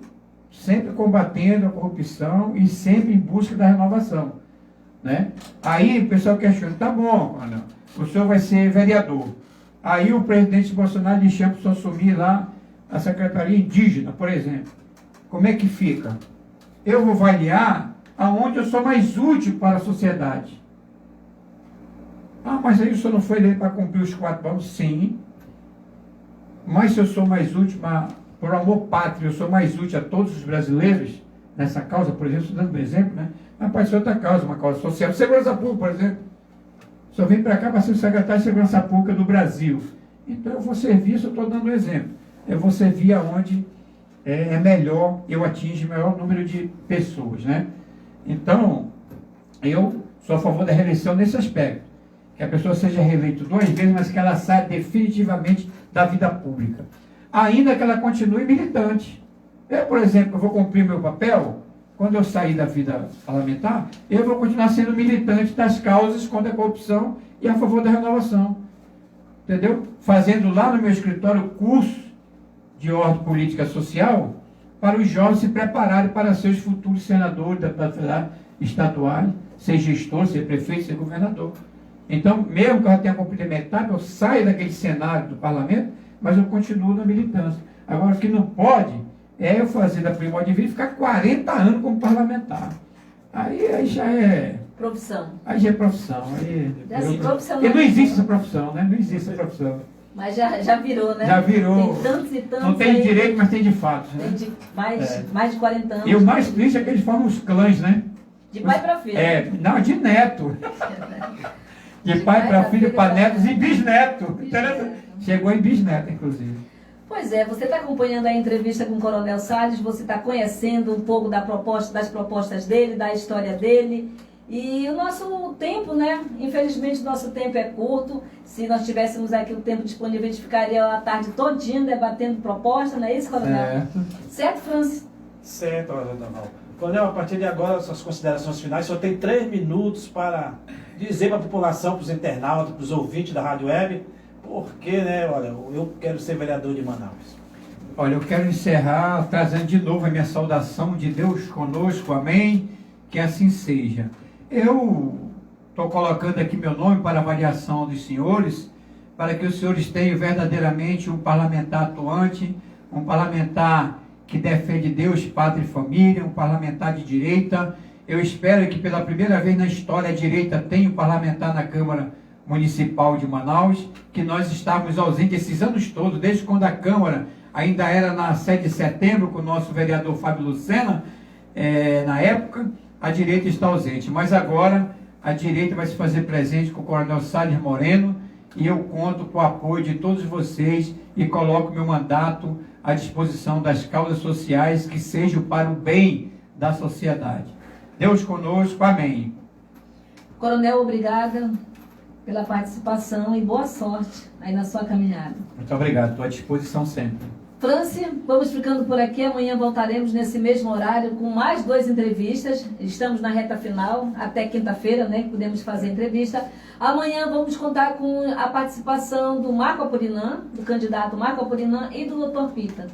sempre combatendo a corrupção e sempre em busca da renovação, né? Aí o pessoal questiona, tá bom, Ana, o senhor vai ser vereador. Aí o presidente Bolsonaro lhe chama para o senhor assumir lá a Secretaria Indígena, por exemplo. Como é que fica? Eu vou avaliar aonde eu sou mais útil para a sociedade. Ah, mas aí o senhor não foi eleito para cumprir os 4 anos? Sim. Mas se eu sou mais útil, por amor pátrio, eu sou mais útil a todos os brasileiros nessa causa, por exemplo, estou dando um exemplo, né? Mas pode ser outra causa, uma causa social. Segurança pública, por exemplo. Se eu vim para cá para ser o secretário de Segurança Pública do Brasil. Então eu vou servir, isso eu estou dando um exemplo. Eu vou servir aonde é melhor, eu atinge o maior número de pessoas, né? Então, eu sou a favor da reeleição nesse aspecto. Que a pessoa seja reeleita 2 vezes, mas que ela saia definitivamente da vida pública. Ainda que ela continue militante. Eu, por exemplo, eu vou cumprir meu papel, quando eu sair da vida parlamentar, eu vou continuar sendo militante das causas contra a corrupção e a favor da renovação. Entendeu? Fazendo lá no meu escritório curso de ordem política social, para os jovens se prepararem para ser os futuros senadores, deputados federais, estaduais, ser gestor, ser prefeito, ser governador. Então, mesmo que eu já tenha cumprido a metade, eu saio daquele cenário do parlamento, mas eu continuo na militância. Agora, o que não pode é eu fazer da primórdia de vida e ficar 40 anos como parlamentar. Aí já é... Profissão. Aí já é profissão. Profissão e não existe essa profissão, né? Não existe essa profissão. Mas já virou, né? Já virou. Tem tantos e tantos. Não tem de direito, mas tem de fato. Né? Tem de mais de 40 anos. E o mais triste é que eles formam os clãs, né? De pai para filho. Não, de neto. De pai para filho, para netos e bisneto. Chegou em bisneto, inclusive. Pois é, você está acompanhando a entrevista com o Coronel Salles, você está conhecendo um pouco das propostas dele, da história dele. E o nosso tempo, né? Infelizmente o nosso tempo é curto. Se nós tivéssemos aqui o tempo disponível, a gente ficaria a tarde todinha debatendo propostas, não é isso, Coronel? Certo, Francis? Certo, Rosandaval. Coronel, a partir de agora, suas considerações finais, só tem 3 minutos para dizer para a população, para os internautas, para os ouvintes da Rádio Web, porque, né, olha, eu quero ser vereador de Manaus. Olha, eu quero encerrar trazendo de novo a minha saudação de Deus conosco, amém? Que assim seja. Eu estou colocando aqui meu nome para avaliação dos senhores, para que os senhores tenham verdadeiramente um parlamentar atuante, um parlamentar que defende Deus, pátria e família, um parlamentar de direita. Eu espero que pela primeira vez na história a direita tenha um parlamentar na Câmara Municipal de Manaus, que nós estávamos ausentes esses anos todos, desde quando a Câmara ainda era na 7 de setembro, com o nosso vereador Fábio Lucena, na época, a direita está ausente. Mas agora a direita vai se fazer presente com o Coronel Salles Moreno, e eu conto com o apoio de todos vocês e coloco meu mandato à disposição das causas sociais que sejam para o bem da sociedade. Deus conosco, amém. Coronel, obrigada pela participação e boa sorte aí na sua caminhada. Muito obrigado, estou à disposição sempre. Franci, vamos ficando por aqui. Amanhã voltaremos nesse mesmo horário com mais 2 entrevistas. Estamos na reta final, até quinta-feira, né, que podemos fazer entrevista. Amanhã vamos contar com a participação do Marco Apurinã, do candidato Marco Apurinã e do Dr. Pita.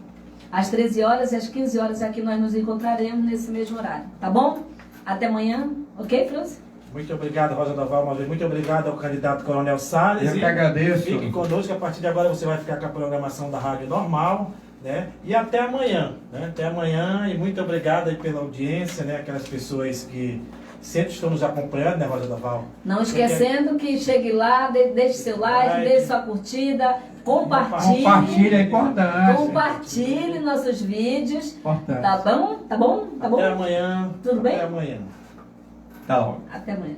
Às 13 horas e às 15 horas aqui nós nos encontraremos nesse mesmo horário, tá bom? Até amanhã, ok, Franci? Muito obrigado, Rosandaval. Muito obrigado ao candidato Coronel Salles. Eu que agradeço. Fique conosco, a partir de agora você vai ficar com a programação da rádio normal, né? E até amanhã, né? Até amanhã, e muito obrigado aí pela audiência, né? Aquelas pessoas que sempre estão nos acompanhando, né, Rosandaval? Não esquecendo que chegue lá, deixe seu like, deixe sua curtida, compartilhe. Compartilhe, é importante. Compartilhe nossos vídeos. Importante. Tá bom? Tá bom? Tá bom? Até amanhã. Tudo bem? Até amanhã. Tá bom. Até amanhã.